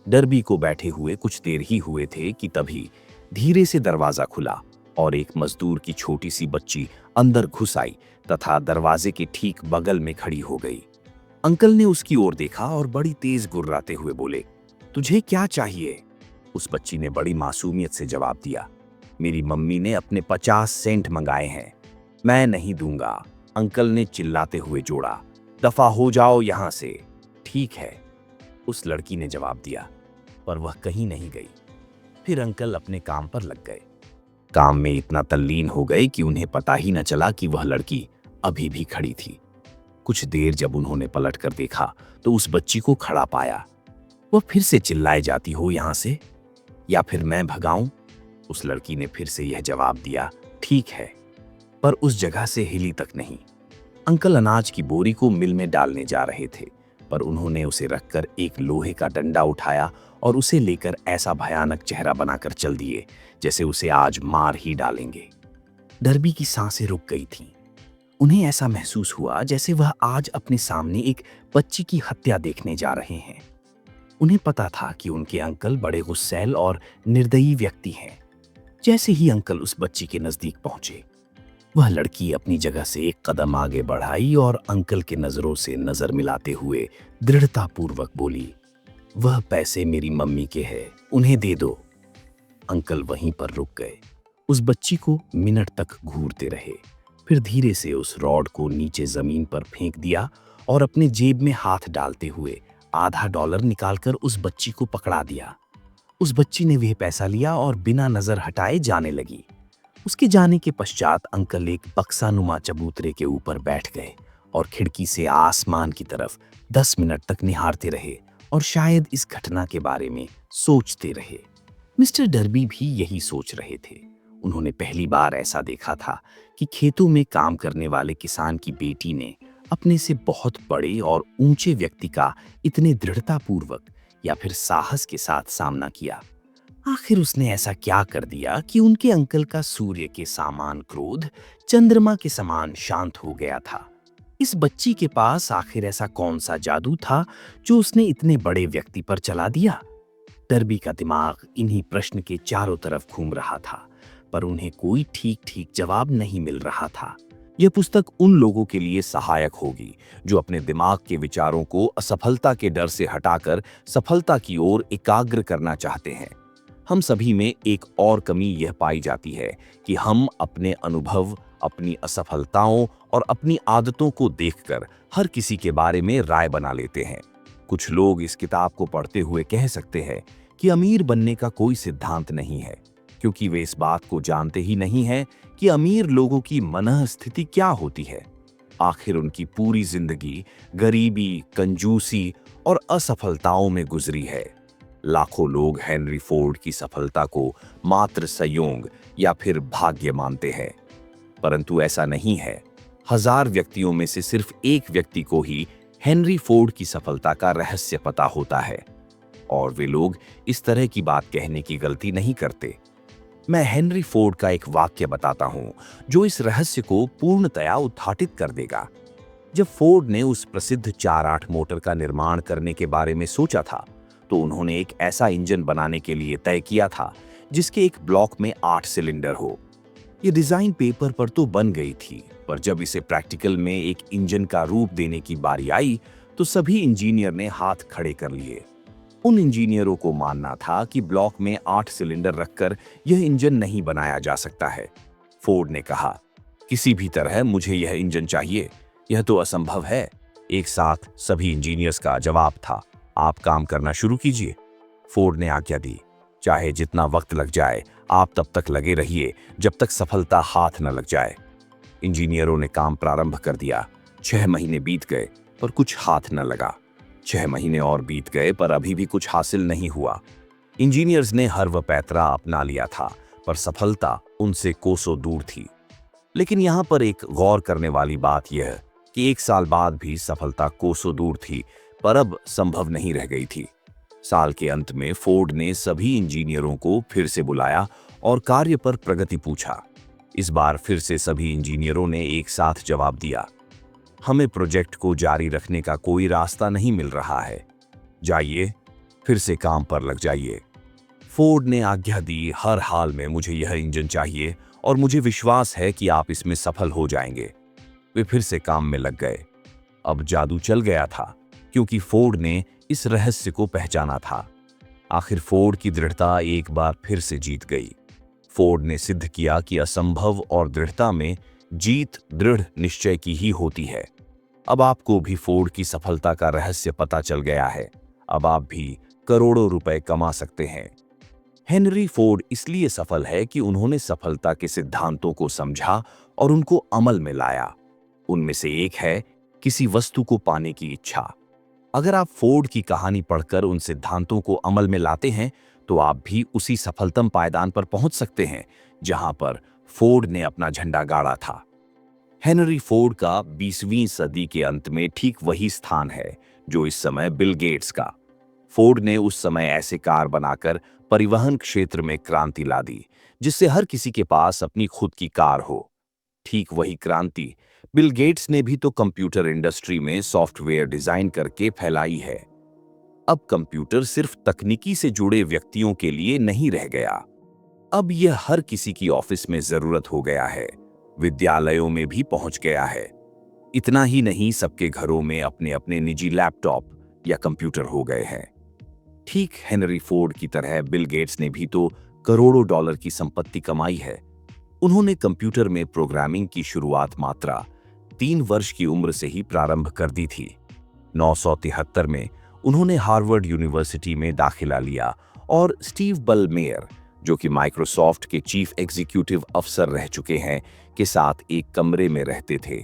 डर्बी को बैठे हुए कुछ देर ही हुए थे कि तभी धीरे से दरवाजा खुला और एक मजदूर की छोटी सी बच्ची अंदर घुस आई तथा दरवाजे के ठीक बगल में खड़ी हो गई। अंकल ने उसकी ओर देखा और बड़ी तेज गुर्राते हुए बोले, तुझे क्या चाहिए? उस बच्ची ने बड़ी मासूमियत से जवाब दिया, मेरी मम्मी ने अपने 50 सेंट मंगाए हैं, मैं नहीं दूंगा। अंकल ने चिल्लाते हुए जोड़ा, दफा हो जाओ यहां से। ठीक है, उस लड़की ने जवाब दिया, पर वह कहीं नहीं गई। फिर अंकल अपने काम पर लग गए। काम में इतना तल्लीन हो गए कि उन्हें पता ही न चला कि वह लड़की अभी भी खड़ी थी। कुछ देर जब उन्होंने पलट कर देखा तो उस बच्ची को खड़ा पाया। वह फिर से चिल्लाए जाती हो यहां से, या फिर मैं भगाऊं? उस लड़की ने फिर से यह जवाब दिया, ठीक है, पर उस जगह से हिली तक नहीं। अंकल अनाज की बोरी को मिल में डालने जा रहे थे, पर उन्होंने उसे रखकर एक लोहे का डंडा उठाया और उसे लेकर ऐसा भयानक चेहरा बनाकर चल दिए जैसे उसे आज मार ही डालेंगे। डर्बी की सांसें रुक गई थीं। उन्हें ऐसा महसूस हुआ जैसे वह आज अपने सामने एक बच्ची की हत्या देखने जा रहे हैं। उन्हें पता था कि उनके अंकल बड़े गुस्सैल और निर्दयी व्यक्ति हैं। जैसे ही अंकल उस बच्ची के नजदीक पहुंचे, वह लड़की अपनी जगह से एक कदम आगे बढ़ाई और अंकल के नजरों से नजर मिलाते हुए दृढ़तापूर्वक बोली, वह पैसे मेरी मम्मी के हैं, उन्हें दे दो। अंकल वहीं पर रुक गए। उस बच्ची को मिनट तक घूरते रहे, फिर धीरे से उस रॉड को नीचे जमीन पर फेंक दिया और अपने जेब में हाथ डालते हुए आधा डॉलर निकालकर उस बच्ची को पकड़ा दिया। उस बच्ची ने वह पैसा लिया और बिना नजर हटाए जाने लगी। उसके जाने के पश्चात अंकल एक बक्सानुमा चबूतरे के ऊपर बैठ गए और खिड़की से आसमान की तरफ 10 मिनट तक निहारते रहे और शायद इस घटना के बारे में सोचते रहे। मिस्टर डर्बी भी यही सोच रहे थे। उन्होंने पहली बार ऐसा देखा था कि खेतों में काम करने वाले किसान की बेटी ने अपने से बहुत बड़े और ऊंचे व्यक्ति का इतने दृढ़तापूर्वक या फिर साहस के साथ सामना किया। आखिर उसने ऐसा क्या कर दिया कि उनके अंकल का सूर्य के समान क्रोध चंद्रमा के समान शांत हो गया था? इस बच्ची के पास आखिर ऐसा कौन सा जादू था जो उसने इतने बड़े व्यक्ति पर चला दिया? डर्बी का दिमाग इन्हीं प्रश्न के चारों तरफ घूम रहा था, पर उन्हें कोई ठीक ठीक जवाब नहीं मिल रहा था। यह पुस्तक उन लोगों के लिए सहायक होगी जो अपने दिमाग के विचारों को असफलता के डर से हटाकर सफलता की ओर एकाग्र करना चाहते हैं। हम सभी में एक और कमी यह पाई जाती है कि हम अपने अनुभव, अपनी असफलताओं और अपनी आदतों को देखकर हर किसी के बारे में राय बना लेते हैं। कुछ लोग इस किताब को पढ़ते हुए कह सकते हैं कि अमीर बनने का कोई सिद्धांत नहीं है, क्योंकि वे इस बात को जानते ही नहीं हैं कि अमीर लोगों की मनःस्थिति क्या होती है। आखिर उनकी पूरी जिंदगी गरीबी, कंजूसी और असफलताओं में गुजरी है। लाखों लोग हेनरी फोर्ड की सफलता को मात्र संयोग या फिर भाग्य मानते हैं, परंतु ऐसा नहीं है। 1000 व्यक्तियों में से सिर्फ एक व्यक्ति को ही हेनरी फोर्ड की सफलता का रहस्य पता होता है, और वे लोग इस तरह की बात कहने की गलती नहीं करते। मैं हेनरी फोर्ड का एक वाक्य बताता हूं जो इस रहस्य को पूर्णतया उद्घाटित कर देगा। जब फोर्ड ने उस प्रसिद्ध 4-8 मोटर का निर्माण करने के बारे में सोचा था, तो उन्होंने एक ऐसा इंजन बनाने के लिए तय किया था जिसके एक ब्लॉक में 8 सिलेंडर हो। ये डिजाइन पेपर पर तो बन गई थी, पर जब इसे प्रैक्टिकल में एक इंजन का रूप देने की बारी आई तो सभी इंजीनियर ने हाथ खड़े कर लिए। उन इंजीनियरों को मानना था कि ब्लॉक में 8 सिलेंडर रखकर यह इंजन नहीं बनाया जा सकता है। फोर्ड ने कहा, किसी भी तरह मुझे यह इंजन चाहिए, यह तो असंभव है। एक साथ सभी इंजीनियर्स का जवाब था, आप काम करना शुरू कीजिए। फोर्ड ने आज्ञा दी, चाहे जितना वक्त लग जाए आप तब तक लगे रहिए जब तक सफलता हाथ न लग जाए। इंजीनियरों ने काम प्रारंभ कर दिया। 6 महीने बीत गए पर कुछ हाथ न लगा। 6 महीने और बीत गए पर अभी भी कुछ हासिल नहीं हुआ। इंजीनियर्स ने हर वह पैतरा अपना लिया था, पर सफलता उनसे कोसों दूर थी। लेकिन यहाँ पर एक गौर करने वाली बात यह कि 1 साल बाद भी सफलता कोसों दूर थी, पर अब संभव नहीं रह गई थी। साल के अंत में फोर्ड ने सभी इंजीनियरों को फिर से बुलाया और कार्य पर प्रगति पूछा। इस बार फिर से सभी इंजीनियरों ने एक साथ जवाब दिया, हमें प्रोजेक्ट को जारी रखने का कोई रास्ता नहीं मिल रहा है। जाइए, फिर से काम पर लग जाइए। फोर्ड ने आज्ञा दी, हर हाल में मुझे यह इंजन चाहिए और मुझे विश्वास है कि आप इसमें सफल हो जाएंगे। वे फिर से काम में लग गए। अब जादू चल गया था, क्योंकि फोर्ड ने इस रहस्य को पहचाना था। आखिर फोर्ड की दृढ़ता एक बार फिर से जीत गई। फोर्ड ने सिद्ध किया कि असंभव और दृढ़ता में जीत दृढ़ निश्चय की ही होती है। अब आपको भी फोर्ड की सफलता का रहस्य पता चल गया है। अब आप भी करोड़ों रुपए कमा सकते हैं। हेनरी फोर्ड इसलिए सफल है कि उन्होंने सफलता के सिद्धांतों को समझा और उनको अमल में लाया। उनमें से एक है किसी वस्तु को पाने की इच्छा। अगर आप फोर्ड की कहानी पढ़कर उन सिद्धांतों को अमल में लाते हैं तो आप भी उसी सफलतम पायदान पर पहुंच सकते हैं जहां पर फोर्ड ने अपना झंडा गाड़ा था। हेनरी फोर्ड का 20वीं सदी के अंत में ठीक वही स्थान है जो इस समय बिल गेट्स का। फोर्ड ने उस समय ऐसे कार बनाकर परिवहन क्षेत्र में क्रांति ला दी जिससे हर किसी के पास अपनी खुद की कार हो। ठीक वही क्रांति बिल गेट्स ने भी तो कंप्यूटर इंडस्ट्री में सॉफ्टवेयर डिजाइन करके फैलाई है। अब कंप्यूटर सिर्फ तकनीकी से जुड़े व्यक्तियों के लिए नहीं रह गया, अब यह हर किसी की ऑफिस में जरूरत हो गया है, विद्यालयों में भी पहुंच गया है। इतना ही नहीं, सबके घरों में अपने अपने निजी लैपटॉप या कंप्यूटर हो गए हैं। ठीक हेनरी फोर्ड की तरह बिल गेट्स ने भी तो करोड़ों डॉलर की संपत्ति कमाई है। उन्होंने कंप्यूटर में प्रोग्रामिंग की शुरुआत मात्र 3 वर्ष की उम्र से ही प्रारंभ कर दी थी। 973 में उन्होंने हार्वर्ड यूनिवर्सिटी में दाखिला लिया और स्टीव बलमेयर, जो कि माइक्रोसॉफ्ट के चीफ एग्जीक्यूटिव अफसर रह चुके हैं, के साथ एक कमरे में रहते थे।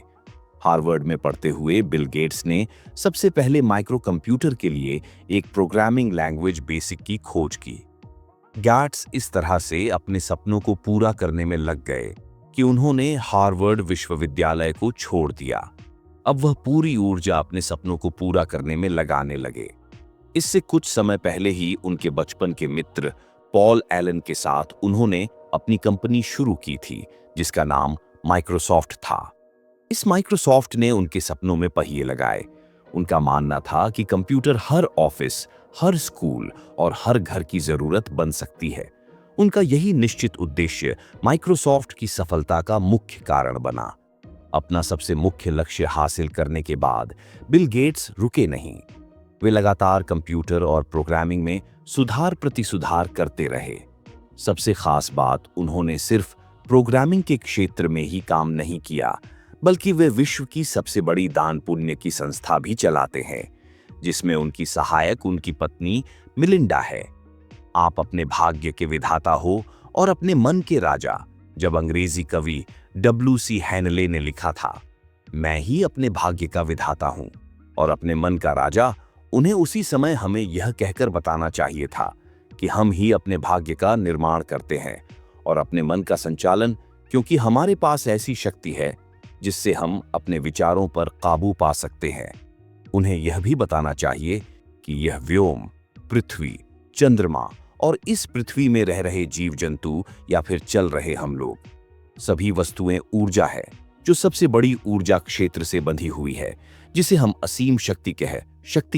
हार्वर्ड में पढ़ते हुए बिल गेट्स ने सबसे पहले माइक्रो कंप्यूटर के लिए एक प्रोग्रामिंग लैंग्वेज बेसिक की खोज की। गेट्स इस तरह से अपने सपनों को पूरा करने में लग गए कि उन्होंने हार्वर्ड विश्वविद्यालय को छोड़ दिया। अब वह पूरी ऊर्जा अपने सपनों को पूरा करने में लगाने लगे। इससे कुछ समय पहले ही उनके बचपन के मित्र पॉल एलन के साथ उन्होंने अपनी कंपनी शुरू की थी जिसका नाम माइक्रोसॉफ्ट था। इस माइक्रोसॉफ्ट ने उनके सपनों में पहिए लगाए। उनका मानना था कि कंप्यूटर हर ऑफिस, हर स्कूल और हर घर की जरूरत बन सकती है। उनका यही निश्चित उद्देश्य माइक्रोसॉफ्ट की सफलता का मुख्य कारण बना। अपना सबसे मुख्य लक्ष्य हासिल करने के बाद बिल गेट्स रुके नहीं। वे लगातार कंप्यूटर और प्रोग्रामिंग में सुधार प्रति सुधार करते रहे। सबसे खास बात, उन्होंने सिर्फ प्रोग्रामिंग के क्षेत्र में ही काम नहीं किया, बल्कि वे विश्व की सबसे बड़ी दान पुण्य की संस्था भी चलाते हैं, जिसमें उनकी सहायक उनकी पत्नी मिलिंडा है। आप अपने भाग्य के विधाता हो और अपने मन के राजा। जब अंग्रेजी कवि W.C. हैनले ने लिखा था, मैं ही अपने भाग्य का विधाता हूं और अपने मन का राजा, उन्हें उसी समय हमें यह कहकर बताना चाहिए था कि हम ही अपने भाग्य का निर्माण करते हैं और अपने मन का संचालन, क्योंकि हमारे पास ऐसी शक्ति है जिससे हम अपने विचारों पर काबू पा सकते हैं। उन्हें यह भी बताना चाहिए कि यह व्योम, पृथ्वी, चंद्रमा और इस पृथ्वी में रह रहे जीव जंतु या फिर चल रहे हम लोग, सभी वस्तुएं ऊर्जा है जो सबसे बड़ी ऊर्जा क्षेत्र से बंधी हुई है, जिसे हम असीम शक्ति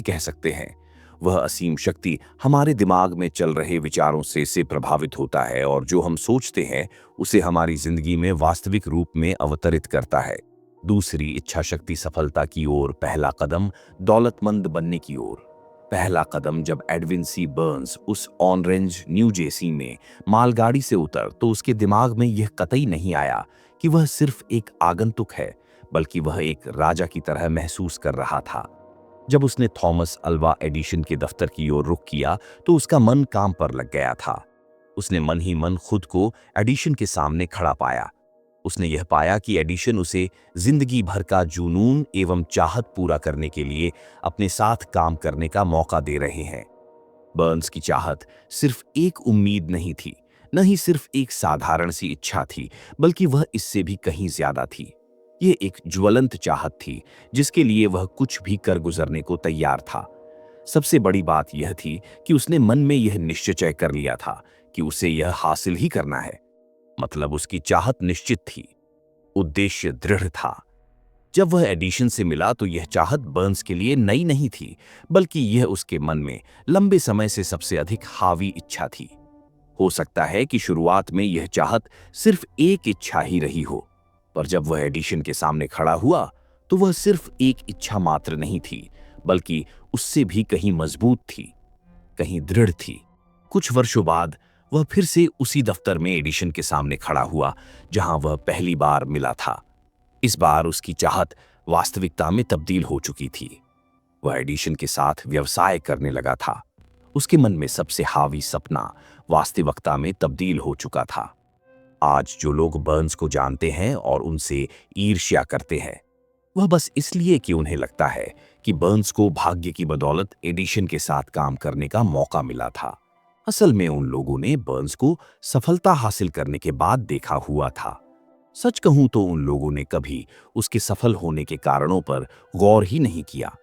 कह सकते हैं। वह असीम शक्ति हमारे दिमाग में चल रहे विचारों से प्रभावित होता है और जो हम सोचते हैं उसे हमारी जिंदगी में वास्तविक रूप में अवतरित करता है। दूसरी इच्छा शक्ति सफलता की ओर पहला कदम, दौलतमंद बनने की ओर। पहला कदम, जब एडविन सी बर्न्स उस ऑरेंज न्यू जर्सी में मालगाड़ी से उतर तो उसके दिमाग में यह कतई नहीं आया कि वह सिर्फ एक आगंतुक है, बल्कि वह एक राजा की तरह महसूस कर रहा था। जब उसने थॉमस अल्वा एडिशन के दफ्तर की ओर रुख किया तो उसका मन काम पर लग गया था। उसने मन ही मन खुद को एडिशन के सामने खड़ा पाया। उसने यह पाया कि एडिशन उसे जिंदगी भर का जुनून एवं चाहत पूरा करने के लिए अपने साथ काम करने का मौका दे रहे हैं। बर्न्स की चाहत सिर्फ एक उम्मीद नहीं थी, न ही सिर्फ एक साधारण सी इच्छा थी, बल्कि वह इससे भी कहीं ज्यादा थी। ये एक ज्वलंत चाहत थी जिसके लिए वह कुछ भी कर गुजरने को तैयार था। सबसे बड़ी बात यह थी कि उसने मन में यह निश्चय कर लिया था कि उसे यह हासिल ही करना है। मतलब उसकी चाहत निश्चित थी, उद्देश्य दृढ़ था। जब वह एडिशन से मिला तो यह चाहत बर्न्स के लिए नई नहीं थी, बल्कि यह उसके मन में लंबे समय से सबसे अधिक हावी इच्छा थी। हो सकता है कि शुरुआत में यह चाहत सिर्फ एक इच्छा ही रही हो, पर जब वह एडिशन के सामने खड़ा हुआ तो वह सिर्फ एक इच्छा मात्र नहीं थी, बल्कि उससे भी कहीं मजबूत थी, कहीं दृढ़ थी। कुछ वर्षों बाद वह फिर से उसी दफ्तर में एडिशन के सामने खड़ा हुआ जहां वह पहली बार मिला था। इस बार उसकी चाहत वास्तविकता में तब्दील हो चुकी थी। वह एडिशन के साथ व्यवसाय करने लगा था। उसके मन में सबसे हावी सपना वास्तविकता में तब्दील हो चुका था। आज जो लोग बर्न्स को जानते हैं और उनसे ईर्ष्या करते हैं, वह बस इसलिए कि उन्हें लगता है कि बर्न्स को भाग्य की बदौलत एडिशन के साथ काम करने का मौका मिला था। असल में उन लोगों ने बर्न्स को सफलता हासिल करने के बाद देखा हुआ था। सच कहूं तो उन लोगों ने कभी उसके सफल होने के कारणों पर गौर ही नहीं किया।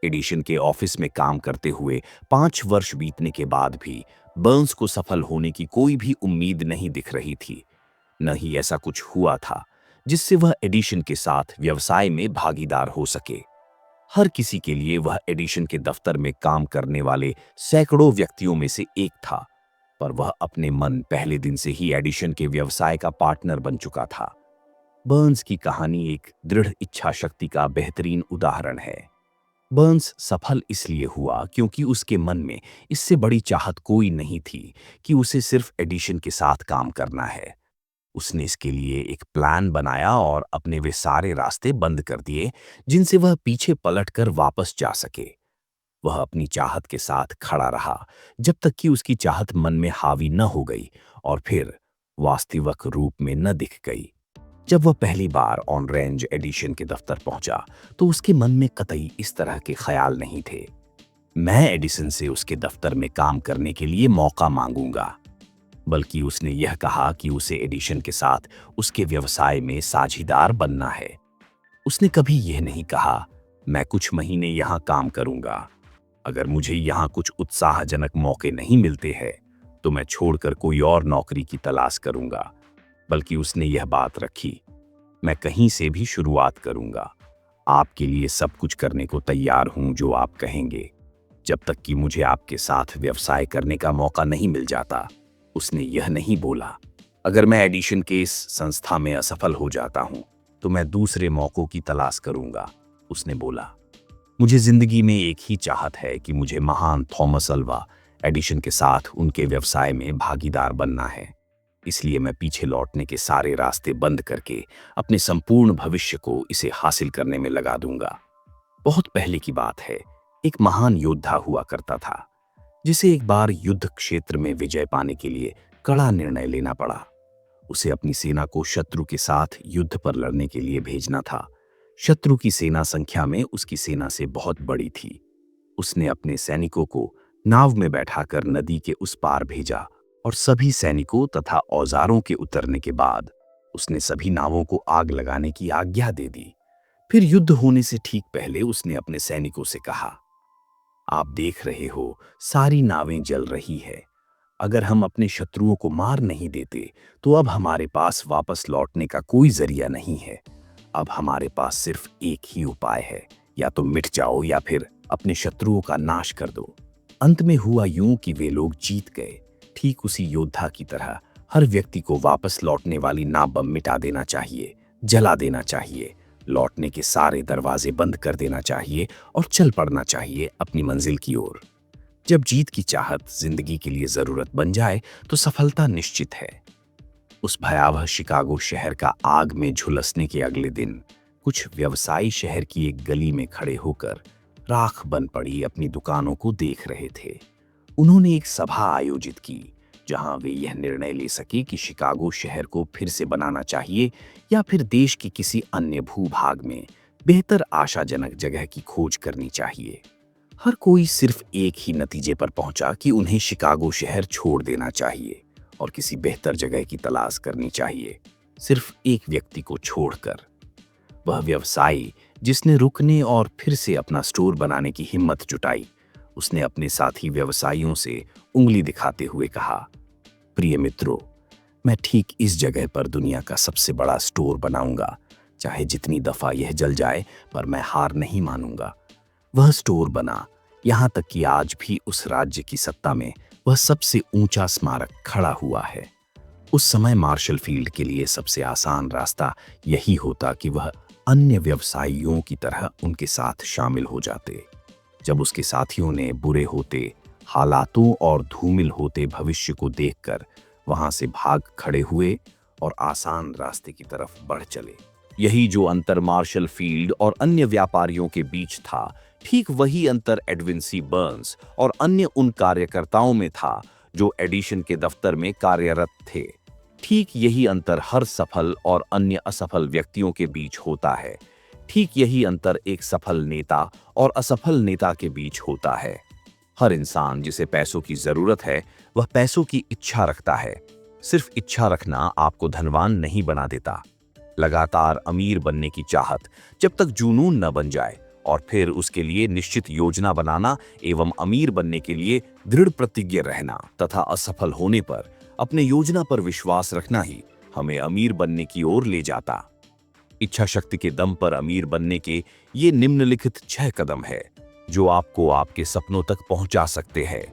एडिशन के ऑफिस में काम करते हुए 5 वर्ष बीतने के बाद भी बर्न्स को सफल होने की कोई भी उम्मीद नहीं दिख रही थी। न ही ऐसा कुछ हुआ था जिससे वह एडिशन के साथ व्यवसाय में भागीदार हो सके। हर किसी के लिए वह एडिशन के दफ्तर में काम करने वाले सैकड़ों व्यक्तियों में से एक था, पर वह अपने मन पहले दिन से ही एडिशन के व्यवसाय का पार्टनर बन चुका था। बर्न्स की कहानी एक दृढ़ इच्छा शक्ति का बेहतरीन उदाहरण है। बर्न्स सफल इसलिए हुआ क्योंकि उसके मन में इससे बड़ी चाहत कोई नहीं थी कि उसे सिर्फ एडिशन के साथ काम करना है। उसने इसके लिए एक प्लान बनाया और अपने वे सारे रास्ते बंद कर दिए जिनसे वह पीछे पलटकर वापस जा सके। वह अपनी चाहत के साथ खड़ा रहा जब तक कि उसकी चाहत मन में हावी न हो गई और फिर वास्तविक रूप में न दिख गई। जब वह पहली बार ऑरेंज एडिशन के दफ्तर पहुंचा तो उसके मन में कतई इस तरह के ख्याल नहीं थे, मैं एडिसन से उसके दफ्तर में काम करने के लिए मौका मांगूंगा। बल्कि उसने यह कहा कि उसे एडिशन के साथ उसके व्यवसाय में साझीदार बनना है। उसने कभी यह नहीं कहा, मैं कुछ महीने यहां काम करूंगा, अगर मुझे यहां कुछ उत्साहजनक मौके नहीं मिलते हैं तो मैं छोड़कर कोई और नौकरी की तलाश करूंगा। बल्कि उसने यह बात रखी, मैं कहीं से भी शुरुआत करूंगा, आपके लिए सब कुछ करने को तैयार हूं जो आप कहेंगे, जब तक कि मुझे आपके साथ व्यवसाय करने का मौका नहीं मिल जाता। उसने यह नहीं बोला, अगर मैं एडिशन के इस संस्था में असफल हो जाता हूं तो मैं दूसरे मौकों की तलाश करूंगा, उसने बोला। मुझे जिंदगी में एक ही चाहत है कि मुझे महान थॉमस अल्वा एडिशन के साथ उनके व्यवसाय में भागीदार बनना है। इसलिए मैं पीछे लौटने के सारे रास्ते बंद करके अपने संपूर्ण भविष्य को इसे हासिल करने में लगा दूंगा। बहुत पहले की बात है, एक महान योद्धा हुआ करता था जिसे एक बार युद्ध क्षेत्र में विजय पाने के लिए कड़ा निर्णय लेना पड़ा। उसे अपनी सेना को शत्रु के साथ युद्ध पर लड़ने के लिए भेजना था। शत्रु की सेना संख्या में उसकी सेना से बहुत बड़ी थी। उसने अपने सैनिकों को नाव में बैठाकर नदी के उस पार भेजा और सभी सैनिकों तथा औजारों के उतरने के बाद उसने सभी नावों को आग लगाने की आज्ञा दे दी। फिर युद्ध होने से ठीक पहले उसने अपने सैनिकों से कहा, आप देख रहे हो सारी नावें जल रही है। अगर हम अपने शत्रुओं को मार नहीं देते तो अब हमारे पास वापस लौटने का कोई जरिया नहीं है। अब हमारे पास सिर्फ एक ही उपाय है, या तो मिट जाओ या फिर अपने शत्रुओं का नाश कर दो। अंत में हुआ यूं कि वे लोग जीत गए। ठीक उसी योद्धा की तरह हर व्यक्ति को वापस लौटने वाली नाव बम मिटा देना चाहिए, जला देना चाहिए, लौटने के सारे दरवाजे बंद कर देना चाहिए और चल पड़ना चाहिए अपनी मंजिल की ओर। जब जीत की चाहत जिंदगी के लिए जरूरत बन जाए तो सफलता निश्चित है। उस भयावह शिकागो शहर का आग में झुलसने के अगले दिन कुछ व्यवसायी शहर की एक गली में खड़े होकर राख बन पड़ी अपनी दुकानों को देख रहे थे। उन्होंने एक सभा आयोजित की जहां वे यह निर्णय ले सके कि शिकागो शहर को फिर से बनाना चाहिए या फिर देश के किसी अन्य भूभाग में बेहतर आशाजनक जगह की खोज करनी चाहिए। हर कोई सिर्फ एक ही नतीजे पर पहुंचा कि उन्हें शिकागो शहर छोड़ देना चाहिए और किसी बेहतर जगह की तलाश करनी चाहिए, सिर्फ एक व्यक्ति को छोड़कर। वह व्यवसायी जिसने रुकने और फिर से अपना स्टोर बनाने की हिम्मत जुटाई। उसने अपने साथी व्यवसायियों से उंगली दिखाते हुए कहा, प्रिय मित्रों, मैं ठीक इस जगह पर दुनिया का सबसे बड़ा स्टोर बनाऊंगा। चाहे जितनी दफा यह जल जाए, पर मैं हार नहीं मानूंगा। वह स्टोर बना, यहां तक कि आज भी उस राज्य की सत्ता में वह सबसे ऊंचा स्मारक खड़ा हुआ है। उस समय मार्शल फील्ड के लिए सबसे आसान रास्ता यही होता कि वह अन्य व्यवसायियों की तरह उनके साथ शामिल हो जाते। जब उसके साथियों ने बुरे होते हालातों और धूमिल होते भविष्य को देखकर वहां से भाग खड़े हुए और आसान रास्ते की तरफ बढ़ चले। यही जो अंतर मार्शल फील्ड और अन्य व्यापारियों के बीच था, ठीक वही अंतर एडविन सी बर्न्स और अन्य उन कार्यकर्ताओं में था जो एडिशन के दफ्तर में कार्यरत थे। ठीक यही अंतर हर सफल और अन्य असफल व्यक्तियों के बीच होता है। ठीक यही अंतर एक सफल नेता और असफल नेता के बीच होता है। हर इंसान जिसे पैसों की जरूरत है, वह पैसों की इच्छा रखता है। सिर्फ इच्छा रखना आपको धनवान नहीं बना देता। लगातार अमीर बनने की चाहत जब तक जुनून न बन जाए और फिर उसके लिए निश्चित योजना बनाना एवं अमीर बनने के लिए दृढ़ प्रतिज्ञ रहना तथा असफल होने पर अपने योजना पर विश्वास रखना ही हमें अमीर बनने की ओर ले जाता। इच्छा शक्ति के दम पर अमीर बनने के ये निम्नलिखित 6 कदम है जो आपको आपके सपनों तक पहुंचा सकते हैं।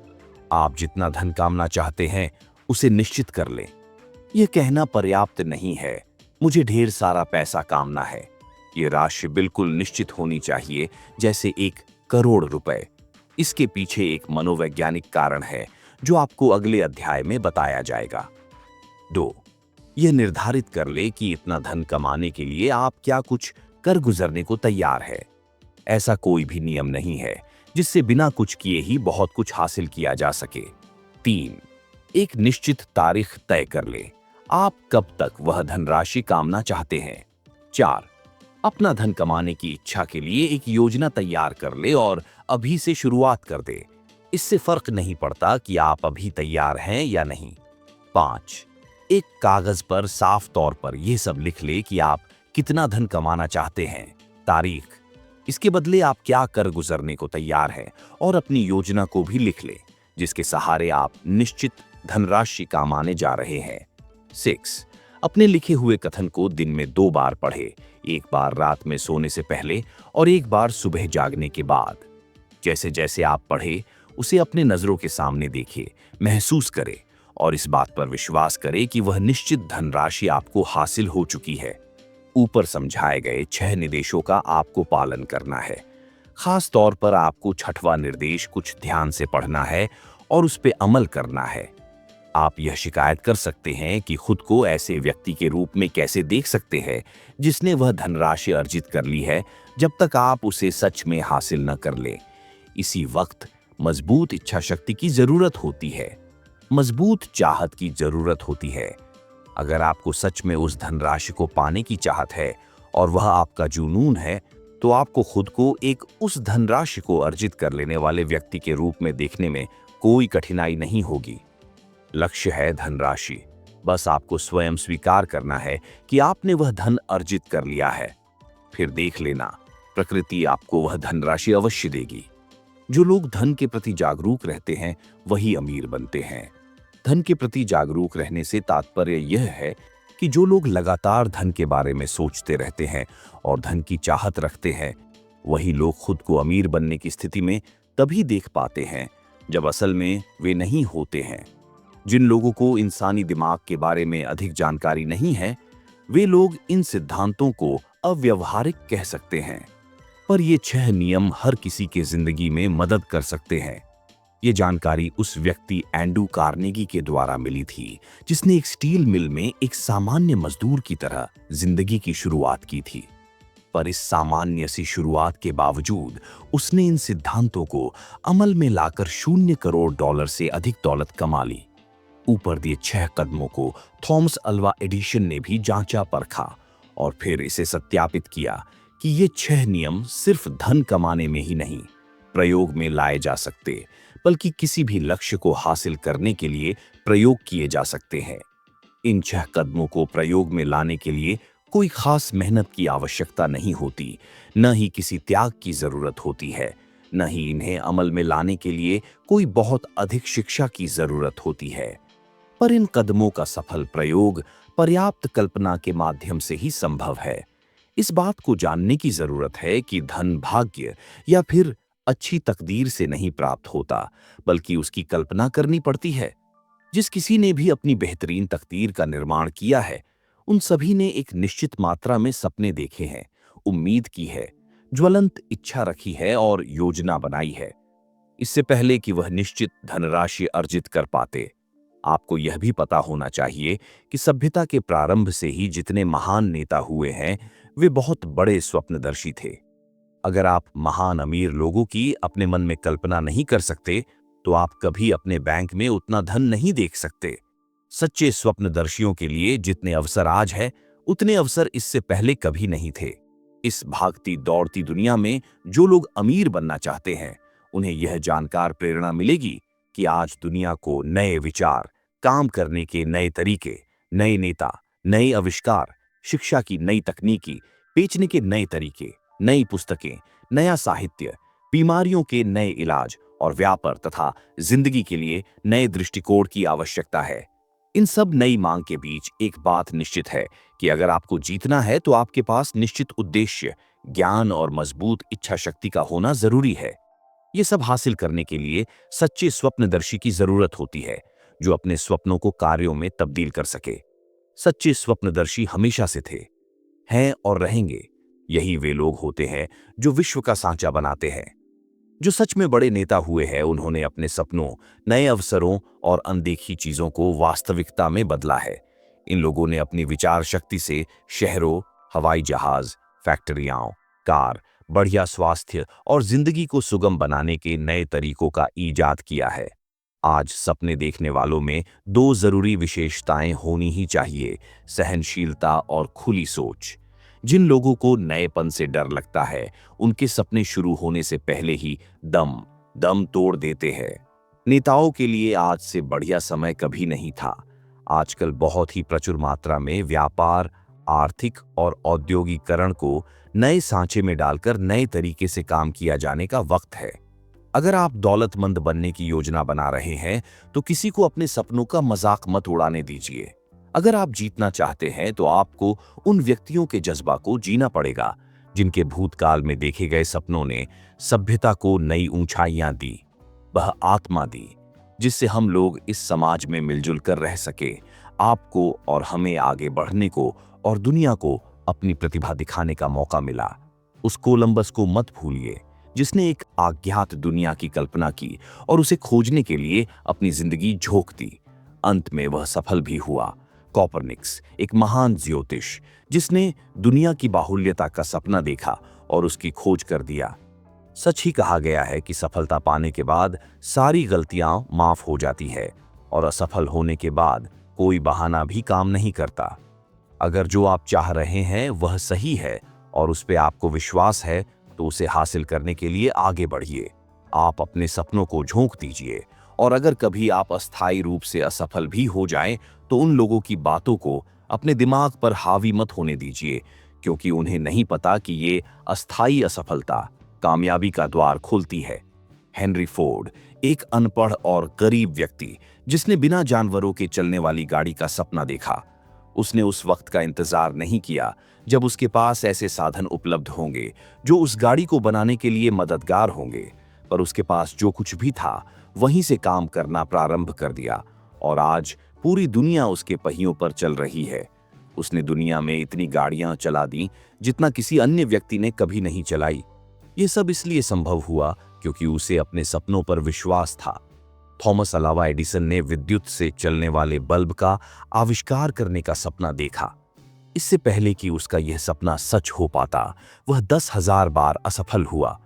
आप जितना धन कामना चाहते हैं उसे निश्चित कर लें। यह कहना पर्याप्त नहीं है, मुझे ढेर सारा पैसा कामना है। ये राशि बिल्कुल निश्चित होनी चाहिए, जैसे 1 करोड़ रुपए। इसके पीछे एक मनोवैज्ञानिक कारण है जो आपको अगले अध्याय में बताया जाएगा। 2. यह निर्धारित कर ले कि इतना धन कमाने के लिए आप क्या कुछ कर गुजरने को तैयार है। ऐसा कोई भी नियम नहीं है जिससे बिना कुछ किए ही बहुत कुछ हासिल किया जा सके। 3. एक निश्चित तारीख तय कर ले, आप कब तक वह धनराशि कामना चाहते हैं। 4. अपना धन कमाने की इच्छा के लिए एक योजना तैयार कर ले और अभी से शुरुआत कर दे। इससे फर्क नहीं पड़ता कि आप अभी तैयार हैं या नहीं। 5. एक कागज पर साफ तौर पर यह सब लिख ले कि आप कितना धन कमाना चाहते हैं, तारीख, इसके बदले आप क्या कर गुजरने को तैयार हैं और अपनी योजना को भी लिख ले जिसके सहारे आप निश्चित धनराशि कमाने जा रहे हैं। 6. अपने लिखे हुए कथन को दिन में 2 बार पढ़े, एक बार रात में सोने से पहले और एक बार सुबह जागने के बाद। जैसे जैसे आप पढ़े उसे अपने नजरों के सामने देखे, महसूस करे और इस बात पर विश्वास करे कि वह निश्चित धनराशि आपको हासिल हो चुकी है। ऊपर समझाए गए 6 निर्देशों का आपको पालन करना है। खास तौर पर आपको छठवां निर्देश कुछ ध्यान से पढ़ना है और उस पे अमल करना है। आप यह शिकायत कर सकते हैं कि खुद को ऐसे व्यक्ति के रूप में कैसे देख सकते हैं जिसने वह धनराशि अर्जित कर ली है, जब तक आप उसे सच में हासिल न कर ले। इसी वक्त मजबूत इच्छा शक्ति की जरूरत होती है, मजबूत चाहत की जरूरत होती है। अगर आपको सच में उस धनराशि को पाने की चाहत है और वह आपका जुनून है, तो आपको खुद को एक उस धनराशि को अर्जित कर लेने वाले व्यक्ति के रूप में देखने में कोई कठिनाई नहीं होगी। लक्ष्य है धनराशि, बस आपको स्वयं स्वीकार करना है कि आपने वह धन अर्जित कर लिया है। फिर देख लेना, प्रकृति आपको वह धनराशि अवश्य देगी। जो लोग धन के प्रति जागरूक रहते हैं वही अमीर बनते हैं। धन के प्रति जागरूक रहने से तात्पर्य यह है कि जो लोग लगातार धन के बारे में सोचते रहते हैं और धन की चाहत रखते हैं, वही लोग खुद को अमीर बनने की स्थिति में तभी देख पाते हैं जब असल में वे नहीं होते हैं। जिन लोगों को इंसानी दिमाग के बारे में अधिक जानकारी नहीं है, वे लोग इन सिद्धांतों को अव्यवहारिक कह सकते हैं, पर ये 6 नियम हर किसी के जिंदगी में मदद कर सकते हैं। ये जानकारी उस व्यक्ति एंड्रू कार्नेगी के द्वारा मिली थी, जिसने एक स्टील मिल में एक सामान्य मजदूर की तरह जिंदगी की शुरुआत की थी। पर इस सामान्य सी शुरुआत के बावजूद उसने इन सिद्धांतों को अमल में लाकर $0 से अधिक दौलत कमा ली। ऊपर दिए 6 कदमों को थॉमस अल्वा एडिसन ने भी जांचा परखा और फिर इसे सत्यापित किया कि ये 6 नियम सिर्फ धन कमाने में ही नहीं प्रयोग में लाए जा सकते, बल्कि किसी भी लक्ष्य को हासिल करने के लिए प्रयोग किए जा सकते हैं। इन 6 कदमों को प्रयोग में लाने के लिए कोई खास मेहनत की आवश्यकता नहीं होती, न ही किसी त्याग की जरूरत होती है, न ही इन्हें अमल में लाने के लिए कोई बहुत अधिक शिक्षा की जरूरत होती है। पर इन कदमों का सफल प्रयोग पर्याप्त कल्पना के माध्यम से ही संभव है। इस बात को जानने की जरूरत है कि धन भाग्य या फिर अच्छी तकदीर से नहीं प्राप्त होता, बल्कि उसकी कल्पना करनी पड़ती है। जिस किसी ने भी अपनी बेहतरीन तकदीर का निर्माण किया है, उन सभी ने एक निश्चित मात्रा में सपने देखे हैं, उम्मीद की है, ज्वलंत इच्छा रखी है और योजना बनाई है, इससे पहले कि वह निश्चित धनराशि अर्जित कर पाते। आपको यह भी पता होना चाहिए कि सभ्यता के प्रारंभ से ही जितने महान नेता हुए हैं, वे बहुत बड़े स्वप्नदर्शी थे। अगर आप महान अमीर लोगों की अपने मन में कल्पना नहीं कर सकते, तो आप कभी अपने बैंक में उतना धन नहीं देख सकते। सच्चे स्वप्नदर्शियों के लिए जितने अवसर आज है, उतने अवसर इससे पहले कभी नहीं थे। इस भागती दौड़ती दुनिया में जो लोग अमीर बनना चाहते हैं, उन्हें यह जानकर प्रेरणा मिलेगी कि आज दुनिया को नए विचार, काम करने के नए तरीके, नए नेता, नए आविष्कार, शिक्षा की नई तकनीकी, बेचने के नए तरीके, नई पुस्तकें, नया साहित्य, बीमारियों के नए इलाज और व्यापार तथा जिंदगी के लिए नए दृष्टिकोण की आवश्यकता है। इन सब नई मांग के बीच एक बात निश्चित है कि अगर आपको जीतना है तो आपके पास निश्चित उद्देश्य, ज्ञान और मजबूत इच्छा शक्ति का होना जरूरी है। ये सब हासिल करने के लिए सच्चे स्वप्नदर्शी की जरूरत होती है, जो अपने स्वप्नों को कार्यों में तब्दील कर सके। सच्चे स्वप्नदर्शी हमेशा से थे, हैं और रहेंगे। यही वे लोग होते हैं जो विश्व का सांचा बनाते हैं। जो सच में बड़े नेता हुए हैं, उन्होंने अपने सपनों, नए अवसरों और अनदेखी चीजों को वास्तविकता में बदला है। इन लोगों ने अपनी विचार शक्ति से शहरों, हवाई जहाज, फैक्ट्रियां, कार, बढ़िया स्वास्थ्य और जिंदगी को सुगम बनाने के नए तरीकों का ईजाद किया है। आज सपने देखने वालों में 2 जरूरी विशेषताएं होनी ही चाहिए: सहनशीलता और खुली सोच। जिन लोगों को नएपन से डर लगता है, उनके सपने शुरू होने से पहले ही दम तोड़ देते हैं। नेताओं के लिए आज से बढ़िया समय कभी नहीं था। आजकल बहुत ही प्रचुर मात्रा में व्यापार, आर्थिक और औद्योगिकरण को नए सांचे में डालकर नए तरीके से काम किया जाने का वक्त है। अगर आप दौलतमंद बनने की योजना बना रहे हैं, तो किसी को अपने सपनों का मजाक मत उड़ाने दीजिए। अगर आप जीतना चाहते हैं, तो आपको उन व्यक्तियों के जज्बा को जीना पड़ेगा, जिनके भूतकाल में देखे गए सपनों ने सभ्यता को नई ऊंचाइयां दी। वह आत्मा दी जिससे हम लोग इस समाज में मिलजुल कर रह सके, आपको और हमें आगे बढ़ने को और दुनिया को अपनी प्रतिभा दिखाने का मौका मिला। उस कोलंबस को मत भूलिए, जिसने एक अज्ञात दुनिया की कल्पना की और उसे खोजने के लिए अपनी जिंदगी झोंक दी। अंत में वह सफल भी हुआ। कोपरनिकस, एक महान ज्योतिष, जिसने दुनिया की बाहुल्यता का सपना देखा और उसकी खोज कर दिया। सच ही कहा गया है कि सफलता पाने के बाद सारी गलतियां माफ हो जाती है और असफल होने के बाद कोई बहाना भी काम नहीं करता। अगर जो आप चाह रहे हैं वह सही है और उस पे आपको विश्वास है, तो उसे हासिल करने के लिए आगे बढ़िए। आप अपने सपनों को झोंक दीजिए, और अगर कभी आप अस्थायी रूप से असफल भी हो जाएं, तो उन लोगों की बातों को अपने दिमाग पर हावी मत होने दीजिए, क्योंकि उन्हें नहीं पता कि ये अस्थायी असफलता कामयाबी का द्वार खोलती है। हेनरी फोर्ड, एक अनपढ़ और गरीब व्यक्ति, जिसने बिना जानवरों के चलने वाली गाड़ी का सपना देखा। उसने उस वक्त का इंतजार नहीं किया जब उसके पास ऐसे साधन उपलब्ध होंगे जो उस गाड़ी को बनाने के लिए मददगार होंगे, पर उसके पास जो कुछ भी था वहीं से काम करना प्रारंभ कर दिया, और आज पूरी दुनिया उसके पहियों पर चल रही है। उसने दुनिया में इतनी गाड़ियां चला दी जितना किसी अन्य व्यक्ति ने कभी नहीं चलाई। ये सब इसलिए संभव हुआ क्योंकि उसे अपने सपनों पर विश्वास था। थॉमस अल्वा एडिसन ने विद्युत से चलने वाले बल्ब का आविष्कार करने का सपना देखा। इससे पहले कि उसका यह सपना सच हो पाता, वह 10,000 बार असफल हुआ।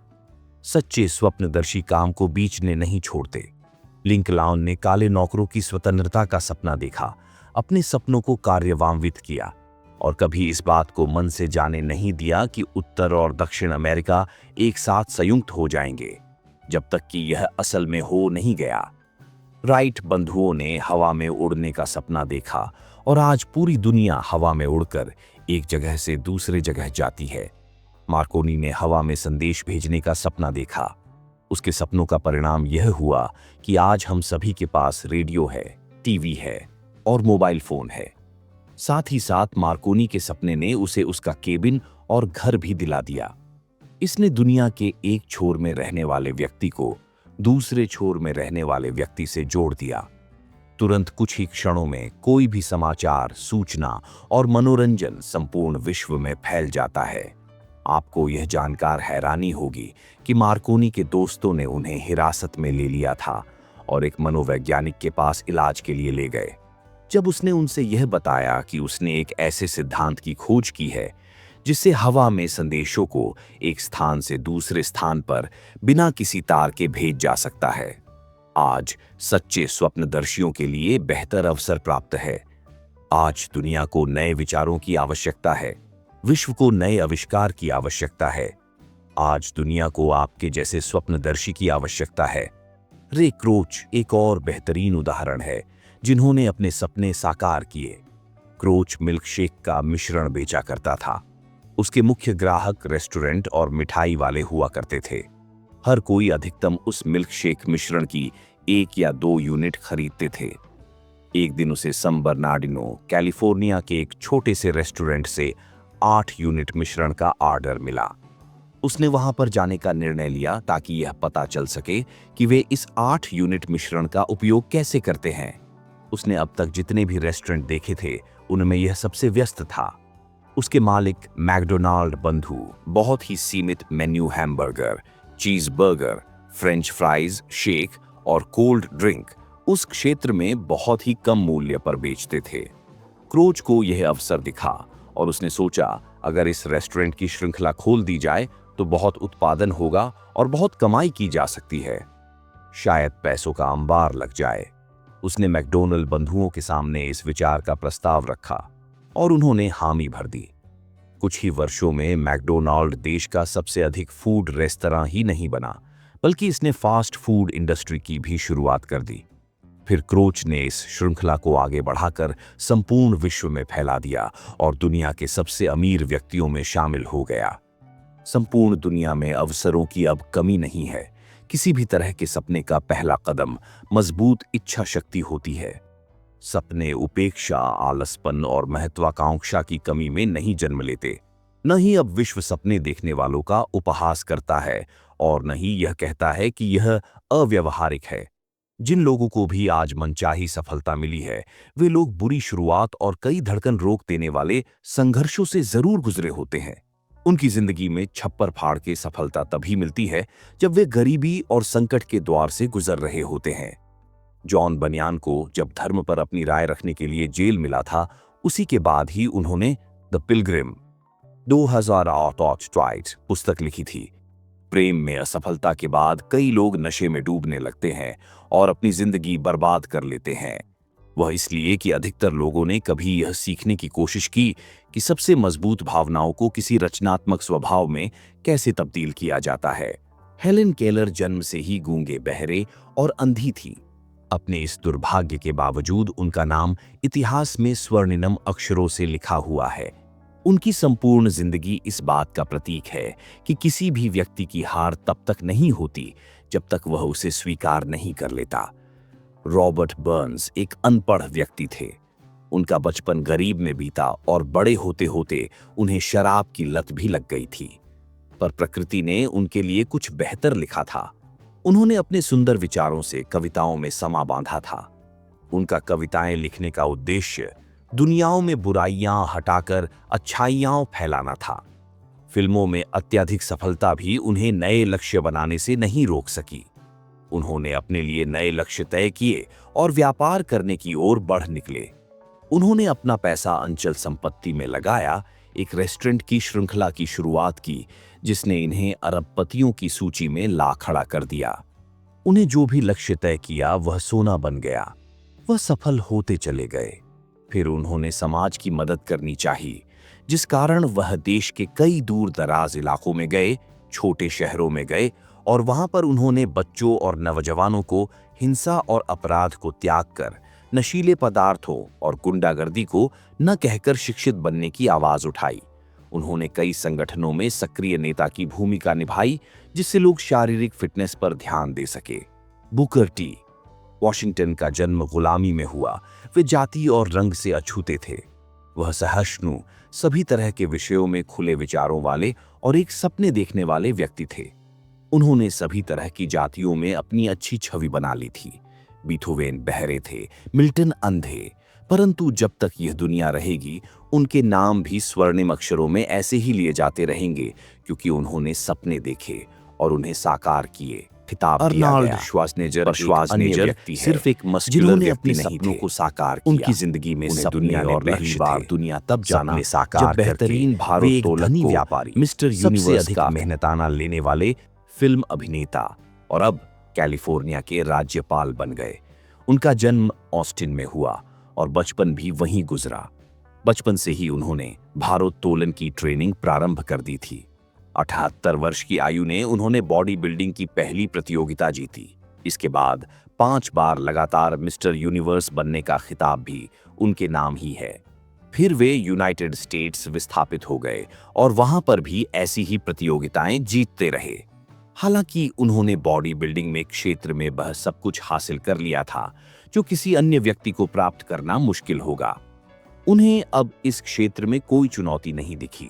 सच्चे स्वप्नदर्शी काम को बीच में नहीं छोड़ते। लिंकलाउन ने काले नौकरों की स्वतंत्रता का सपना देखा, अपने सपनों को कार्यान्वित किया, और कभी इस बात को मन से जाने नहीं दिया कि उत्तर और दक्षिण अमेरिका एक साथ संयुक्त हो जाएंगे, जब तक कि यह असल में हो नहीं गया। राइट बंधुओं ने हवा में उड़ने का सपना देखा, और आज पूरी दुनिया हवा में उड़कर एक जगह से दूसरे जगह जाती है। मार्कोनी ने हवा में संदेश भेजने का सपना देखा। उसके सपनों का परिणाम यह हुआ कि आज हम सभी के पास रेडियो है, टीवी है और मोबाइल फोन है। साथ ही साथ मार्कोनी के सपने ने उसे उसका केबिन और घर भी दिला दिया। इसने दुनिया के एक छोर में रहने वाले व्यक्ति को दूसरे छोर में रहने वाले व्यक्ति से जोड़ दिया। तुरंत कुछ ही क्षणों में कोई भी समाचार, सूचना और मनोरंजन संपूर्ण विश्व में फैल जाता है। आपको यह जानकर हैरानी होगी कि मार्कोनी के दोस्तों ने उन्हें हिरासत में ले लिया था और एक मनोवैज्ञानिक के पास इलाज के लिए ले गए। जब उसने उनसे यह बताया कि उसने एक ऐसे सिद्धांत की खोज की है जिससे हवा में संदेशों को एक स्थान से दूसरे स्थान पर बिना किसी तार के भेज जा सकता है, आज सच्चे स्वप्नदर्शियों के लिए बेहतर अवसर प्राप्त है। आज दुनिया को नए विचारों की आवश्यकता है, विश्व को नए आविष्कार की आवश्यकता है। आज दुनिया को आपके जैसे स्वप्नदर्शी की आवश्यकता है। रे क्रोच एक और बेहतरीन उदाहरण है जिन्होंने अपने सपने साकार किए। क्रोच मिल्कशेक का मिश्रण बेचा करता था। उसके मुख्य ग्राहक रेस्टोरेंट और मिठाई वाले हुआ करते थे। हर कोई अधिकतम उस मिल्कशेक मिश्रण की 1 या 2 यूनिट खरीदते थे। एक दिन उसे सैन बर्नार्डिनो, कैलिफोर्निया के एक छोटे से रेस्टोरेंट से 8 यूनिट मिश्रण का ऑर्डर मिला। उसने वहां पर जाने का निर्णय लिया ताकि यह पता चल सके कि वे इस 8 यूनिट मिश्रण का उपयोग कैसे करते हैं। उसने अब तक जितने भी रेस्टोरेंट देखे थे उनमें यह सबसे व्यस्त था। उसके मालिक मैकडोनाल्ड बंधु बहुत ही सीमित मेन्यू हैमबर्गर, चीज बर्गर, फ्रेंच फ्राइज, शेक और कोल्ड ड्रिंक उस क्षेत्र में बहुत ही कम मूल्य पर बेचते थे। क्रोच को यह अवसर दिखा और उसने सोचा, अगर इस रेस्टोरेंट की श्रृंखला खोल दी जाए तो बहुत उत्पादन होगा और बहुत कमाई की जा सकती है। शायद पैसों का अंबार लग जाए। उसने मैकडोनल्ड बंधुओं के सामने इस विचार का प्रस्ताव रखा और उन्होंने हामी भर दी। कुछ ही वर्षों में मैकडोनाल्ड देश का सबसे अधिक फूड रेस्तरां ही नहीं बना, बल्कि इसने फास्ट फूड इंडस्ट्री की भी शुरुआत कर दी। फिर क्रोच ने इस श्रृंखला को आगे बढ़ाकर संपूर्ण विश्व में फैला दिया और दुनिया के सबसे अमीर व्यक्तियों में शामिल हो गया। संपूर्ण दुनिया में अवसरों की अब कमी नहीं है। किसी भी तरह के सपने का पहला कदम मजबूत इच्छा शक्ति होती है। सपने उपेक्षा, आलसपन और महत्वाकांक्षा की कमी में नहीं जन्म लेते। न ही अब विश्व सपने देखने वालों का उपहास करता है और न ही यह कहता है कि यह अव्यावहारिक है। जिन लोगों को भी आज मनचाही सफलता मिली है, वे लोग बुरी शुरुआत और कई धड़कन रोक देने वाले संघर्षों से जरूर गुजरे होते हैं। उनकी जिंदगी में छप्पर फाड़ के सफलता तभी मिलती है जब वे गरीबी और संकट के द्वार से गुजर रहे होते हैं। जॉन बनियान को जब धर्म पर अपनी राय रखने के लिए जेल मिला था, उसी के बाद ही उन्होंने द पिलग्रिम 2008 पुस्तक लिखी थी। प्रेम में असफलता के बाद कई लोग नशे में डूबने लगते हैं और अपनी जिंदगी बर्बाद कर लेते हैं। वह इसलिए कि अधिकतर लोगों ने कभी यह सीखने की कोशिश की कि सबसे मजबूत भावनाओं को किसी रचनात्मक स्वभाव में कैसे तब्दील किया जाता है। हेलेन केलर जन्म से ही गूंगे, बहरे और अंधी थी। अपने इस दुर्भाग्य के बावजूद उनका नाम इतिहास में स्वर्णिम अक्षरों से लिखा हुआ है। उनकी संपूर्ण जिंदगी इस बात का प्रतीक है कि किसी भी व्यक्ति की हार तब तक नहीं होती जब तक वह उसे स्वीकार नहीं कर लेता। रॉबर्ट बर्न्स एक अनपढ़ व्यक्ति थे। उनका बचपन गरीब में बीता और बड़े होते होते उन्हें शराब की लत भी लग गई थी। पर प्रकृति ने उनके लिए कुछ बेहतर लिखा था। उन्होंने अपने सुंदर विचारों से कविताओं में समा बांधा था। उनका कविताएं लिखने का उद्देश्य दुनियाओं में बुराइयां हटाकर अच्छाइयां फैलाना था। फिल्मों में अत्यधिक सफलता भी उन्हें नए लक्ष्य बनाने से नहीं रोक सकी। उन्होंने अपने लिए नए लक्ष्य तय किए और व्यापार करने की ओर बढ़ निकले। उन्होंने अपना पैसा अंचल संपत्ति में लगाया, एक रेस्टोरेंट की श्रृंखला की शुरुआत की जिसने इन्हें अरबपतियों की सूची में ला खड़ा कर दिया। उन्हें जो भी लक्ष्य तय किया वह सोना बन गया। वह सफल होते चले गए। फिर उन्होंने समाज की मदद करनी चाहिए, जिस कारण वह देश के कई दूर दराज इलाकों में गए, छोटे शहरों में गए और वहां पर उन्होंने बच्चों और नौजवानों को हिंसा और अपराध को त्याग कर नशीले पदार्थों और गुंडागर्दी को न कहकर शिक्षित बनने की आवाज उठाई। उन्होंने कई संगठनों में सक्रिय नेता की भूमिका निभाई जिससे लोग शारीरिक फिटनेस पर ध्यान दे सके। बुकर टी वॉशिंगटन का जन्म गुलामी में हुआ। वे जाति और रंग से अछूते थे। वह सहिष्णु, सभी तरह के विषयों में खुले विचारों वाले और एक सपने देखने वाले व्यक्ति थे। उन्होंने सभी तरह की जातियों में अपनी अच्छी छवि बना ली थी। बीथोवेन बहरे थे, मिल्टन अंधे, परंतु जब तक यह दुनिया रहेगी उनके नाम भी स्वर्णिम अक्षरों में ऐसे ही लिए जाते रहेंगे क्योंकि उन्होंने सपने देखे और उन्हें साकार किए। खिताब अर्नाल्ड श्वार्ज़नेगर सिर्फ एक मस्कुलर व्यक्ति नहीं थे, को साकार किया। उनकी जिंदगी में दुनिया और पहली बार दुनिया तब जाना साकार जब बेहतरीन भारोत्तोलक व्यापारी मिस्टर यूनिवर्स का मेहनताना लेने वाले फिल्म अभिनेता और अब कैलिफोर्निया के राज्यपाल बन गए। उनका जन्म ऑस्टिन में हुआ और बचपन भी वहीं गुजरा। बचपन से ही उन्होंने भारोत्तोलन की ट्रेनिंग प्रारंभ कर दी थी। 78 वर्ष की आयु ने उन्होंने बॉडी बिल्डिंग की पहली प्रतियोगिता जीती। इसके बाद 5 बार लगातार मिस्टर यूनिवर्स बनने का खिताब भी उनके नाम ही है। फिर वे यूनाइटेड स्टेट्स विस्थापित हो गए और वहां पर भी ऐसी ही प्रतियोगिताएं जीतते रहे। हालांकि उन्होंने बॉडी बिल्डिंग में क्षेत्र में वह सब कुछ हासिल कर लिया था जो किसी अन्य व्यक्ति को प्राप्त करना मुश्किल होगा। उन्हें अब इस क्षेत्र में कोई चुनौती नहीं दिखी,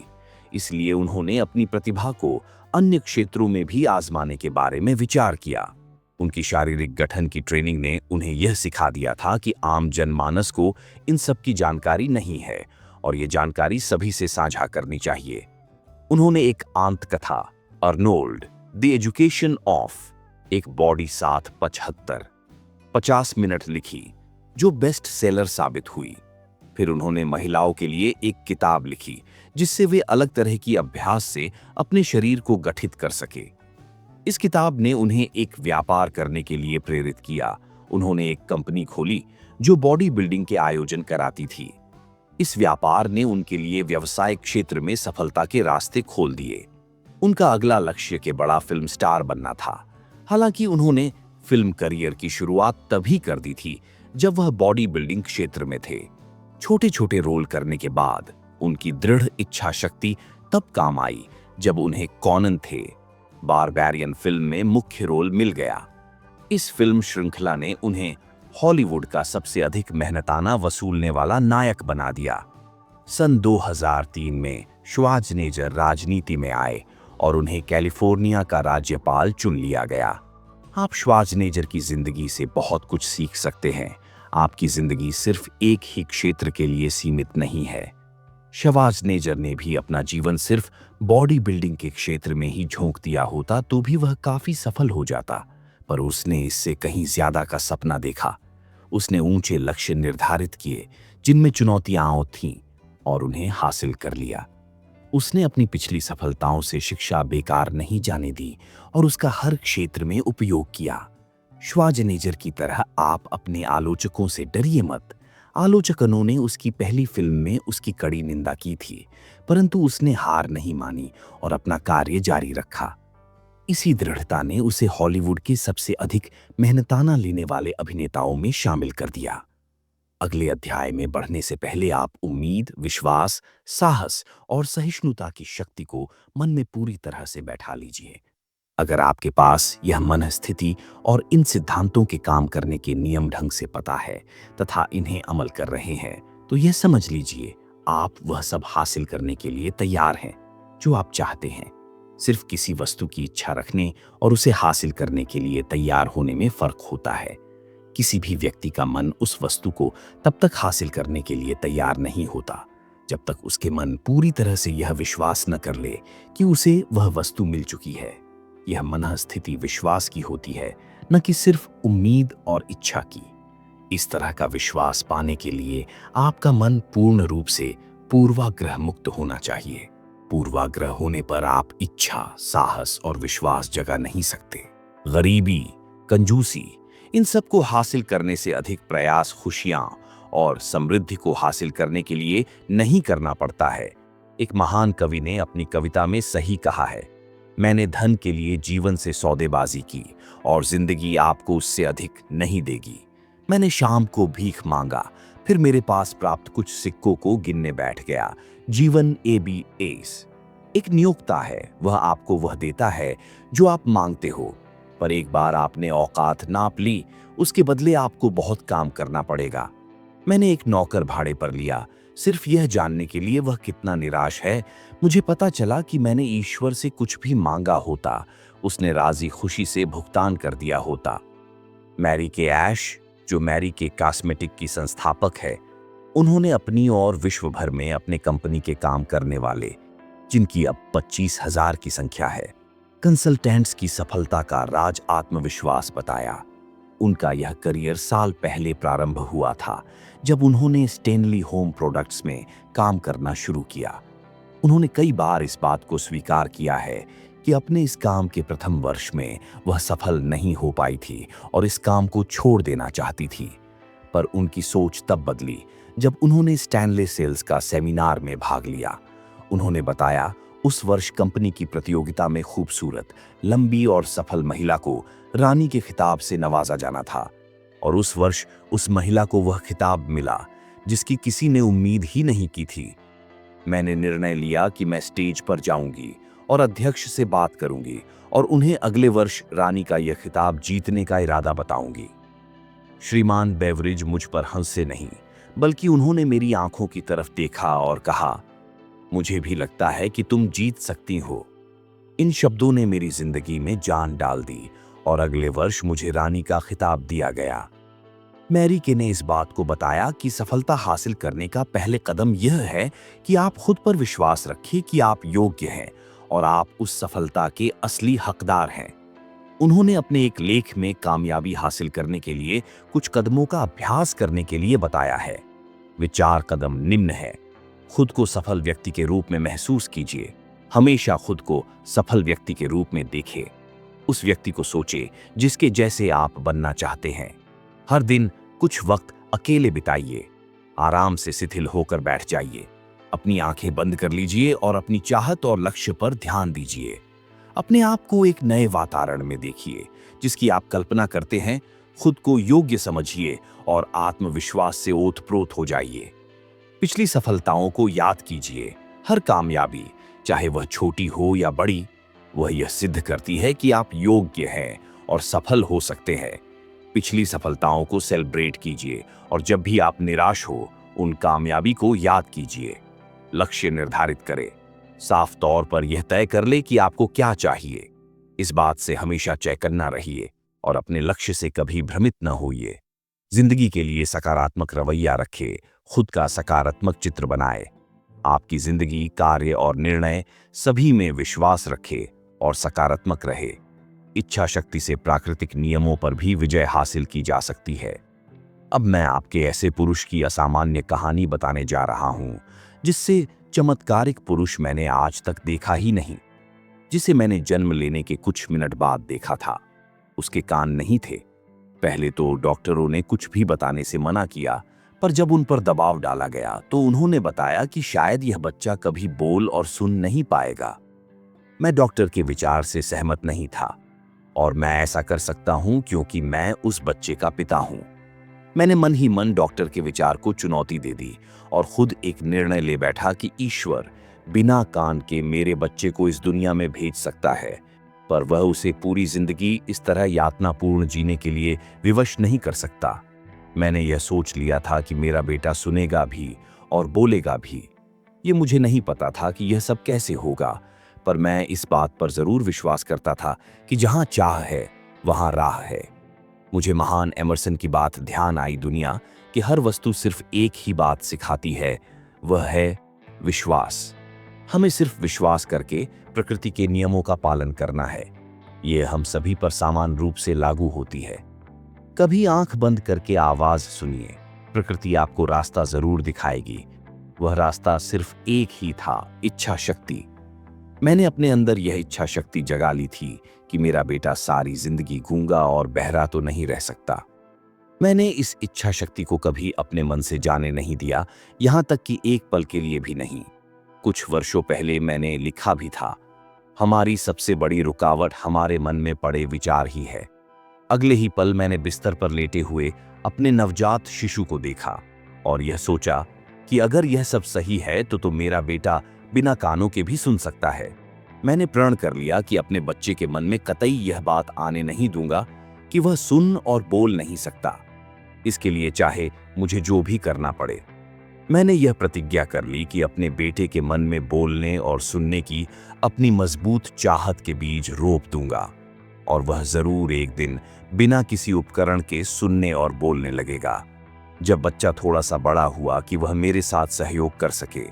इसलिए उन्होंने अपनी प्रतिभा को अन्य क्षेत्रों में भी आजमाने के बारे में विचार किया। उनकी शारीरिक गठन की ट्रेनिंग ने उन्हें यह सिखा दिया था कि आम जनमानस को इन सब की जानकारी नहीं है और ये जानकारी सभी से साझा करनी चाहिए। उन्होंने एक आंतकथा अर्नोल्ड द एजुकेशन ऑफ एक बॉडी साथ 50 मिनट लिखी जो बेस्ट सेलर साबित हुई। फिर उन्होंने महिलाओं के लिए एक किताब लिखी जिससे वे अलग तरह की अभ्यास से अपने शरीर को गठित कर सके। इस किताब ने उन्हें एक व्यापार करने के लिए प्रेरित किया। उन्होंने एक कंपनी खोली जो बॉडी बिल्डिंग के आयोजन कराती थी। इस व्यापार ने उनके लिए व्यवसाय क्षेत्र में सफलता के रास्ते खोल दिए। उनका अगला लक्ष्य के बड़ा फिल्म स्टार बनना था। हालांकि उन्होंने फिल्म करियर की शुरुआत तभी कर दी थी जब वह बॉडी बिल्डिंग क्षेत्र में थे। छोटे छोटे रोल करने के बाद उनकी दृढ़ इच्छा शक्ति तब काम आई जब उन्हें कॉनन थे बारबेरियन फिल्म में मुख्य रोल मिल गया। इस फिल्म श्रृंखला ने उन्हें हॉलीवुड का सबसे अधिक मेहनताना वसूलने वाला नायक बना दिया। सन 2003 में श्वार्ज़नेगर राजनीति में आए और उन्हें कैलिफोर्निया का राज्यपाल चुन लिया गया। आप श्वार्ज़नेगर की जिंदगी से बहुत कुछ सीख सकते हैं। आपकी जिंदगी सिर्फ एक ही क्षेत्र के लिए सीमित नहीं है। श्वार्ज़नेगर ने भी अपना जीवन सिर्फ बॉडी बिल्डिंग के क्षेत्र में ही झोंक दिया होता तो भी वह काफी सफल हो जाता, पर उसने इससे कहीं ज्यादा का सपना देखा। उसने ऊंचे लक्ष्य निर्धारित किए जिनमें चुनौतियां थीं और उन्हें हासिल कर लिया। उसने अपनी पिछली सफलताओं से शिक्षा बेकार नहीं जाने दी और उसका हर क्षेत्र में उपयोग किया। श्वार्ज़नेगर की तरह आप अपने आलोचकों से डरिए मत। आलोचकों ने उसकी पहली फिल्म में उसकी कड़ी निंदा की थी, परंतु उसने हार नहीं मानी और अपना कार्य जारी रखा। इसी दृढ़ता ने उसे हॉलीवुड के सबसे अधिक मेहनताना लेने वाले अभिनेताओं में शामिल कर दिया। अगले अध्याय में बढ़ने से पहले आप उम्मीद, विश्वास, साहस और सहिष्णुता की शक्ति को मन में पूरी तरह से बैठा लीजिए। अगर आपके पास यह मन स्थिति और इन सिद्धांतों के काम करने के नियम ढंग से पता है तथा इन्हें अमल कर रहे हैं, तो यह समझ लीजिए आप वह सब हासिल करने के लिए तैयार हैं जो आप चाहते हैं। सिर्फ किसी वस्तु की इच्छा रखने और उसे हासिल करने के लिए तैयार होने में फर्क होता है। किसी भी व्यक्ति का मन उस वस्तु को तब तक हासिल करने के लिए तैयार नहीं होता जब तक उसके मन पूरी तरह से यह विश्वास न कर ले कि उसे वह वस्तु मिल चुकी है। यह मन स्थिति विश्वास की होती है, न कि सिर्फ उम्मीद और इच्छा की। इस तरह का विश्वास पाने के लिए आपका मन पूर्ण रूप से पूर्वाग्रह मुक्त होना चाहिए। पूर्वाग्रह होने पर आप इच्छा, साहस और विश्वास जगा नहीं सकते। गरीबी, कंजूसी, इन सब को हासिल करने से अधिक प्रयास खुशियां और समृद्धि को हासिल करने के लिए नहीं करना पड़ता है। एक महान कवि ने अपनी कविता में सही कहा है, मैंने धन के लिए जीवन से सौदेबाजी की और जिंदगी आपको उससे अधिक नहीं देगी। मैंने शाम को भीख मांगा, फिर मेरे पास प्राप्त कुछ सिक्कों को गिनने बैठ गया। जीवन एस एक नियोक्ता है, वह आपको वह देता है जो आप मांगते हो, पर एक बार आपने औकात नाप ली, उसके बदले आपको बहुत काम करना पड़ेगा। मैंने एक नौकर भाड़े पर लिया, सिर्फ यह जानने के लिए वह कितना निराश है। मुझे पता चला कि मैंने ईश्वर से कुछ भी मांगा होता, उसने राजी खुशी से भुगतान कर दिया होता। मैरी के ऐश, जो मैरी के कॉस्मेटिक की संस्थापक है, उन्होंने अपनी और विश्व भर में अपने कंपनी के काम करने वाले, जिनकी अब 25,000 की संख्या है, कंसल्टेंट्स की सफलता का राज आत्मविश्वास बताया। उनका यह करियर साल पहले प्रारंभ हुआ था जब उन्होंने स्टेनली होम प्रोडक्ट्स में काम करना शुरू किया। उन्होंने कई बार इस बात को स्वीकार किया है कि अपने इस काम के प्रथम वर्ष में वह सफल नहीं हो पाई थी और इस काम को छोड़ देना चाहती थी। पर उनकी सोच तब बदली जब उन्होंने स्टैनले सेल्स का सेमिनार में भाग लिया। उन्होंने बताया, उस वर्ष कंपनी की प्रतियोगिता में खूबसूरत, लंबी और सफल महिला को रानी के खिताब से नवाजा जाना था और उस वर्ष उस महिला को वह खिताब मिला जिसकी किसी ने उम्मीद ही नहीं की थी। मैंने निर्णय लिया कि मैं स्टेज पर जाऊंगी और अध्यक्ष से बात करूंगी और उन्हें अगले वर्ष रानी का यह खिताब जीतने का इरादा बताऊंगी। श्रीमान बेवरिज मुझ पर हंसे नहीं, बल्कि उन्होंने मेरी आंखों की तरफ देखा और कहा, मुझे भी लगता है कि तुम जीत सकती हो। इन शब्दों ने मेरी जिंदगी में जान डाल दी और अगले वर्ष मुझे रानी का खिताब दिया गया। मैरी के ने इस बात को बताया कि सफलता हासिल करने का पहले कदम यह है कि आप खुद पर विश्वास रखिए कि आप योग्य हैं और आप उस सफलता के असली हकदार हैं। उन्होंने अपने एक लेख में कामयाबी हासिल करने के लिए कुछ कदमों का अभ्यास करने के लिए बताया है। वे 4 कदम निम्न है। खुद को सफल व्यक्ति के रूप में महसूस कीजिए। हमेशा खुद को सफल व्यक्ति के रूप में देखें। उस व्यक्ति को सोचें जिसके जैसे आप बनना चाहते हैं। हर दिन कुछ वक्त अकेले बिताइए। आराम से शिथिल होकर बैठ जाइए। अपनी आंखें बंद कर लीजिए और अपनी चाहत और लक्ष्य पर ध्यान दीजिए। अपने आप को एक नए वातावरण में देखिए जिसकी आप कल्पना करते हैं। खुद को योग्य समझिए और आत्मविश्वास से ओतप्रोत हो जाइए। पिछली सफलताओं को याद कीजिए। हर कामयाबी, चाहे वह छोटी हो या बड़ी, वह यह सिद्ध करती है कि आप योग्य हैं और सफल हो सकते हैं। पिछली सफलताओं को सेलिब्रेट कीजिए और जब भी आप निराश हो, उन कामयाबी को याद कीजिए। लक्ष्य निर्धारित करें। साफ तौर पर यह तय कर ले कि आपको क्या चाहिए। इस बात से हमेशा चौकन्ना रहिए और अपने लक्ष्य से कभी भ्रमित न होइए। जिंदगी के लिए सकारात्मक रवैया रखें, खुद का सकारात्मक चित्र बनाए। आपकी जिंदगी, कार्य और निर्णय सभी में विश्वास रखे और सकारात्मक रहे। इच्छा शक्ति से प्राकृतिक नियमों पर भी विजय हासिल की जा सकती है। अब मैं आपके ऐसे पुरुष की असामान्य कहानी बताने जा रहा हूं, जिससे चमत्कारिक पुरुष मैंने आज तक देखा ही नहीं, जिसे मैंने जन्म लेने के कुछ मिनट बाद देखा था। उसके कान नहीं थे। पहले तो डॉक्टरों ने कुछ भी बताने से मना किया, पर जब उन पर दबाव डाला गया तो उन्होंने बताया कि शायद यह बच्चा कभी बोल और सुन नहीं पाएगा। मैं डॉक्टर के विचार से सहमत नहीं था, और मैं ऐसा कर सकता हूं क्योंकि मैं उस बच्चे का पिता हूं। मैंने मन ही मन डॉक्टर के विचार को चुनौती दे दी और खुद एक निर्णय ले बैठा कि ईश्वर बिना कान के मेरे बच्चे को इस दुनिया में भेज सकता है, पर वह उसे पूरी जिंदगी इस तरह यातनापूर्ण जीने के लिए विवश नहीं कर सकता। मैंने यह सोच लिया था कि मेरा बेटा सुनेगा भी और बोलेगा भी। ये मुझे नहीं पता था कि यह सब कैसे होगा, पर मैं इस बात पर जरूर विश्वास करता था कि जहां चाह है वहां राह है। मुझे महान एमर्सन की बात ध्यान आई, दुनिया की हर वस्तु सिर्फ एक ही बात सिखाती है, वह है विश्वास। हमें सिर्फ विश्वास करके प्रकृति के नियमों का पालन करना है। यह हम सभी पर समान रूप से लागू होती है। कभी आंख बंद करके आवाज सुनिए, प्रकृति आपको रास्ता जरूर दिखाएगी। वह रास्ता सिर्फ एक ही था, इच्छा शक्ति। मैंने अपने अंदर यह इच्छा शक्ति जगा ली थी कि मेरा बेटा सारी जिंदगी गूंगा और बहरा तो नहीं रह सकता। मैंने इस इच्छा शक्ति को कभी अपने मन से जाने नहीं दिया, यहां तक कि एक पल के लिए भी नहीं। कुछ वर्षों पहले मैंने लिखा भी था, हमारी सबसे बड़ी रुकावट हमारे मन में पड़े विचार ही है। अगले ही पल मैंने बिस्तर पर लेटे हुए अपने नवजात शिशु को देखा और यह सोचा कि अगर यह सब सही है तो मेरा बेटा बिना कानों के भी सुन सकता है। मैंने प्रण कर लिया कि अपने बच्चे के मन में कतई यह बात आने नहीं दूंगा कि वह सुन और बोल नहीं सकता। इसके लिए चाहे मुझे जो भी करना पड़े। मैंने यह प्रतिज्ञा कर ली कि अपने बेटे के मन में बोलने और सुनने की अपनी मजबूत चाहत के बीज रोप दूंगा, और वह जरूर एक दिन बिना किसी उपकरण के सुनने और बोलने लगेगा। जब बच्चा थोड़ा सा बड़ा हुआ कि वह मेरे साथ सहयोग कर सके,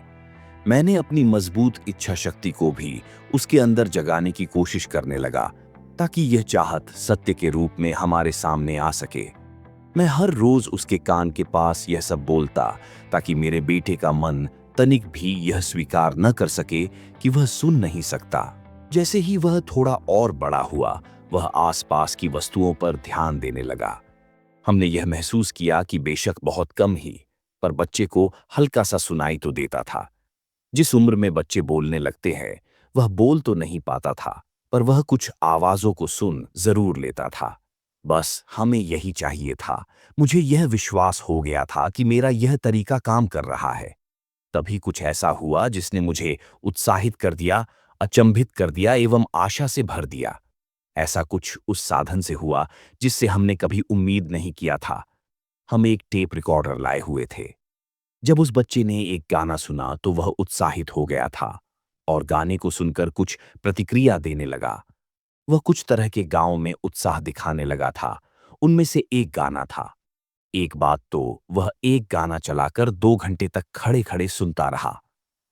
मैंने अपनी मजबूत इच्छा शक्ति को भी उसके अंदर जगाने की कोशिश करने लगा, ताकि यह चाहत सत्य के रूप में हमारे सामने आ सके। मैं हर रोज उसके कान के पास यह सब बोलता, ताकि मेरे बेटे का मन तनिक भी यह स्वीकार न कर सके कि वह सुन नहीं सकता। जैसे ही वह थोड़ा और बड़ा हुआ, वह आसपास की वस्तुओं पर ध्यान देने लगा। हमने यह महसूस किया कि बेशक बहुत कम ही, पर बच्चे को हल्का सा सुनाई तो देता था। जिस उम्र में बच्चे बोलने लगते हैं, वह बोल तो नहीं पाता था, पर वह कुछ आवाजों को सुन जरूर लेता था। बस हमें यही चाहिए था। मुझे यह विश्वास हो गया था कि मेरा यह तरीका काम कर रहा है। तभी कुछ ऐसा हुआ जिसने मुझे उत्साहित कर दिया, अचंभित कर दिया एवं आशा से भर दिया। ऐसा कुछ उस साधन से हुआ जिससे हमने कभी उम्मीद नहीं किया था। हम एक टेप रिकॉर्डर लाए हुए थे। जब उस बच्चे ने एक गाना सुना तो वह उत्साहित हो गया था और गाने को सुनकर कुछ प्रतिक्रिया देने लगा। वह कुछ तरह के गांव में उत्साह दिखाने लगा था। उनमें से एक गाना था। एक बात तो वह एक गाना चलाकर 2 घंटे तक खड़े खड़े सुनता रहा।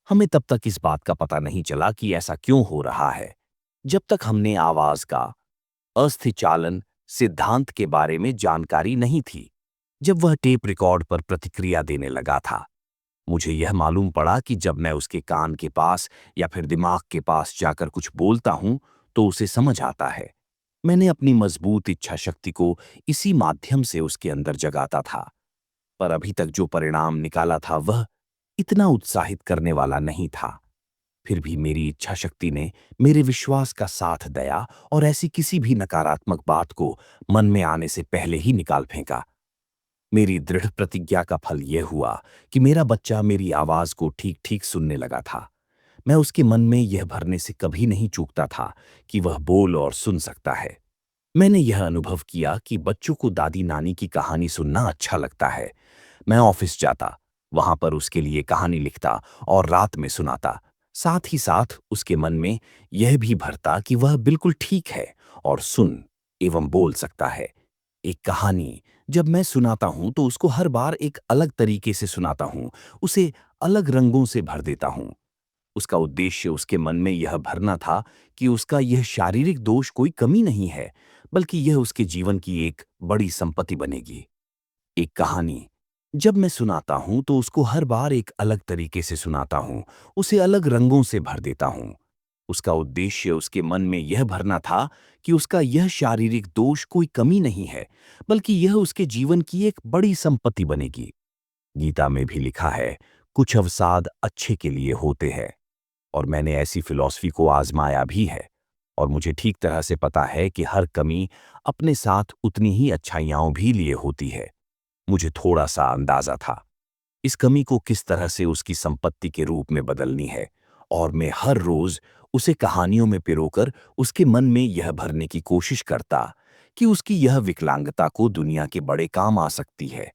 हमें तब तक इस बात का पता नहीं चला कि ऐसा क्यों हो रहा है, जब तक हमने आवाज का अस्थिचालन सिद्धांत के बारे में जानकारी नहीं थी। जब वह टेप रिकॉर्ड पर प्रतिक्रिया देने लगा था, मुझे यह मालूम पड़ा कि जब मैं उसके कान के पास या फिर दिमाग के पास जाकर कुछ बोलता हूं तो उसे समझ आता है। मैंने अपनी मजबूत इच्छा शक्ति को इसी माध्यम से उसके अंदर जगाता था, पर अभी तक जो परिणाम निकाला था वह इतना उत्साहित करने वाला नहीं था। फिर भी मेरी इच्छा शक्ति ने मेरे विश्वास का साथ दिया और ऐसी किसी भी नकारात्मक बात को मन में आने से पहले ही निकाल फेंका। मेरी दृढ़ प्रतिज्ञा का फल यह हुआ कि मेरा बच्चा मेरी आवाज को ठीक ठीक सुनने लगा था। मैं उसके मन में यह भरने से कभी नहीं चूकता था कि वह बोल और सुन सकता है। मैंने यह अनुभव किया कि बच्चों को दादी नानी की कहानी सुनना अच्छा लगता है। मैं ऑफिस जाता, वहां पर उसके लिए कहानी लिखता और रात में सुनाता। साथ ही साथ उसके मन में यह भी भरता कि वह बिल्कुल ठीक है और सुन एवं बोल सकता है। एक कहानी जब मैं सुनाता हूं तो उसको हर बार एक अलग तरीके से सुनाता हूं, उसे अलग रंगों से भर देता हूं। उसका उद्देश्य उसके मन में यह भरना था कि उसका यह शारीरिक दोष कोई कमी नहीं है, बल्कि यह उसके जीवन की एक बड़ी संपत्ति बनेगी। एक कहानी जब मैं सुनाता हूं तो उसको हर बार एक अलग तरीके से सुनाता हूं, उसे अलग रंगों से भर देता हूं। उसका उद्देश्य उसके मन में यह भरना था कि उसका यह शारीरिक दोष कोई कमी नहीं है, बल्कि यह उसके जीवन की एक बड़ी संपत्ति बनेगी। गीता में भी लिखा है, कुछ अवसाद अच्छे के लिए होते हैं। और मैंने ऐसी फिलॉसफी को आजमाया भी है। और मुझे ठीक तरह से पता है कि हर कमी अपने साथ उतनी ही अच्छाइयां भी लिए होती है। मुझे थोड़ा सा अंदाजा था इस कमी को किस तरह से उसकी संपत्ति के रूप में बदलनी है, और मैं हर रोज उसे कहानियों में पिरोकर उसके मन में यह भरने की कोशिश करता कि उसकी यह विकलांगता को दुनिया के बड़े काम आ सकती है।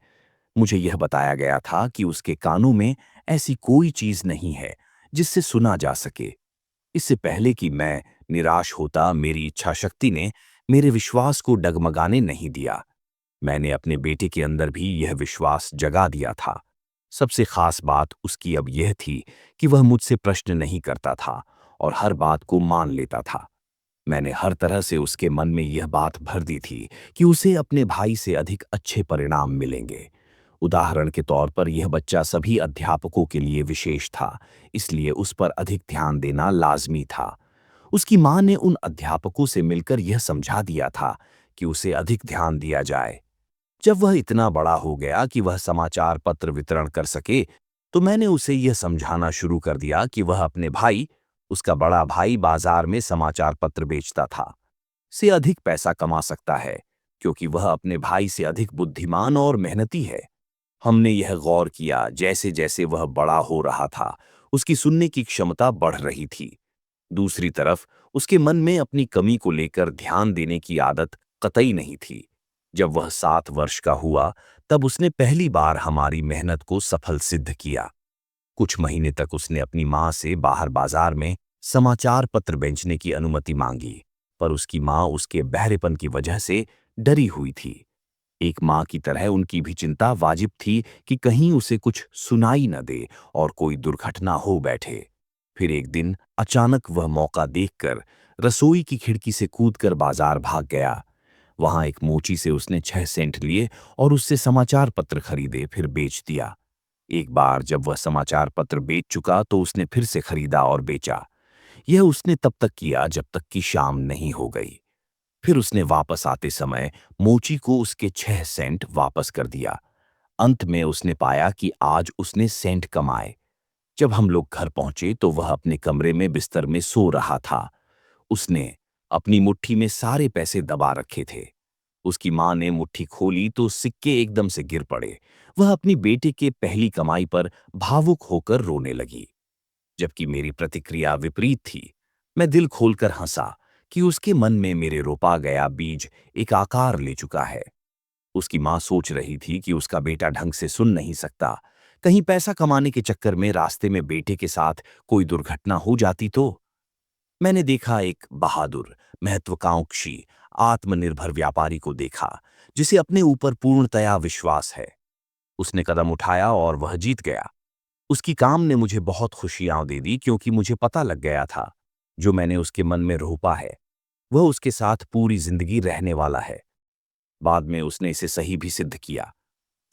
मुझे यह बताया गया था कि उसके कानों में ऐसी कोई चीज नहीं है जिससे सुना जा सके। इससे पहले कि मैं निराश होता, मेरी इच्छा शक्ति ने मेरे विश्वास को डगमगाने नहीं दिया। मैंने अपने बेटे के अंदर भी यह विश्वास जगा दिया था। सबसे खास बात उसकी अब यह थी कि वह मुझसे प्रश्न नहीं करता था और हर बात को मान लेता था। मैंने हर तरह से उसके मन में यह बात भर दी थी कि उसे अपने भाई से अधिक अच्छे परिणाम मिलेंगे। उदाहरण के तौर पर यह बच्चा सभी अध्यापकों के लिए विशेष था, इसलिए उस पर अधिक ध्यान देना लाजमी था। उसकी मां ने उन अध्यापकों से मिलकर यह समझा दिया था कि उसे अधिक ध्यान दिया जाए। जब वह इतना बड़ा हो गया कि वह समाचार पत्र वितरण कर सके, तो मैंने उसे यह समझाना शुरू कर दिया कि वह अपने भाई, उसका बड़ा भाई बाजार में समाचार पत्र बेचता था, से अधिक पैसा कमा सकता है, क्योंकि वह अपने भाई से अधिक बुद्धिमान और मेहनती है। हमने यह गौर किया जैसे जैसे वह बड़ा हो रहा था, उसकी सुनने की क्षमता बढ़ रही थी। दूसरी तरफ उसके मन में अपनी कमी को लेकर ध्यान देने की आदत कतई नहीं थी। जब वह 7 वर्ष का हुआ, तब उसने पहली बार हमारी मेहनत को सफल सिद्ध किया। कुछ महीने तक उसने अपनी मां से बाहर बाजार में समाचार पत्र बेचने की अनुमति मांगी, पर उसकी मां उसके बहरेपन की वजह से डरी हुई थी। एक मां की तरह उनकी भी चिंता वाजिब थी कि कहीं उसे कुछ सुनाई न दे और कोई दुर्घटना हो बैठे। फिर एक दिन अचानक वह मौका देखकर रसोई की खिड़की से कूदकर बाजार भाग गया। वहां एक मोची से उसने 6 सेंट लिए और उससे समाचार पत्र खरीदे, फिर बेच दिया। एक बार जब वह समाचार पत्र बेच चुका तो उसने फिर से खरीदा और बेचा। यह उसने तब तक किया जब तक कि शाम नहीं हो गई। फिर उसने वापस आते समय मोची को उसके 6 सेंट वापस कर दिया। अंत में उसने पाया कि आज उसने सेंट कमाए। जब हम लोग घर पहुंचे तो वह अपने कमरे में बिस्तर में सो रहा था। उसने अपनी मुट्ठी में सारे पैसे दबा रखे थे। उसकी मां ने मुट्ठी खोली तो सिक्के एकदम से गिर पड़े। वह अपनी बेटे के पहली कमाई पर भावुक होकर रोने लगी, जबकि मेरी प्रतिक्रिया विपरीत थी। मैं दिल खोलकर हंसा कि उसके मन में मेरे रोपा गया बीज एक आकार ले चुका है। उसकी मां सोच रही थी कि उसका बेटा ढंग से सुन नहीं सकता, कहीं पैसा कमाने के चक्कर में रास्ते में बेटे के साथ कोई दुर्घटना हो जाती तो। मैंने देखा एक बहादुर, महत्वाकांक्षी, आत्मनिर्भर व्यापारी को देखा, जिसे अपने ऊपर पूर्णतया विश्वास है। उसने कदम उठाया और वह जीत गया। उसकी काम ने मुझे बहुत खुशियां दे दी, क्योंकि मुझे पता लग गया था जो मैंने उसके मन में रोपा है वह उसके साथ पूरी जिंदगी रहने वाला है। बाद में उसने इसे सही भी सिद्ध किया।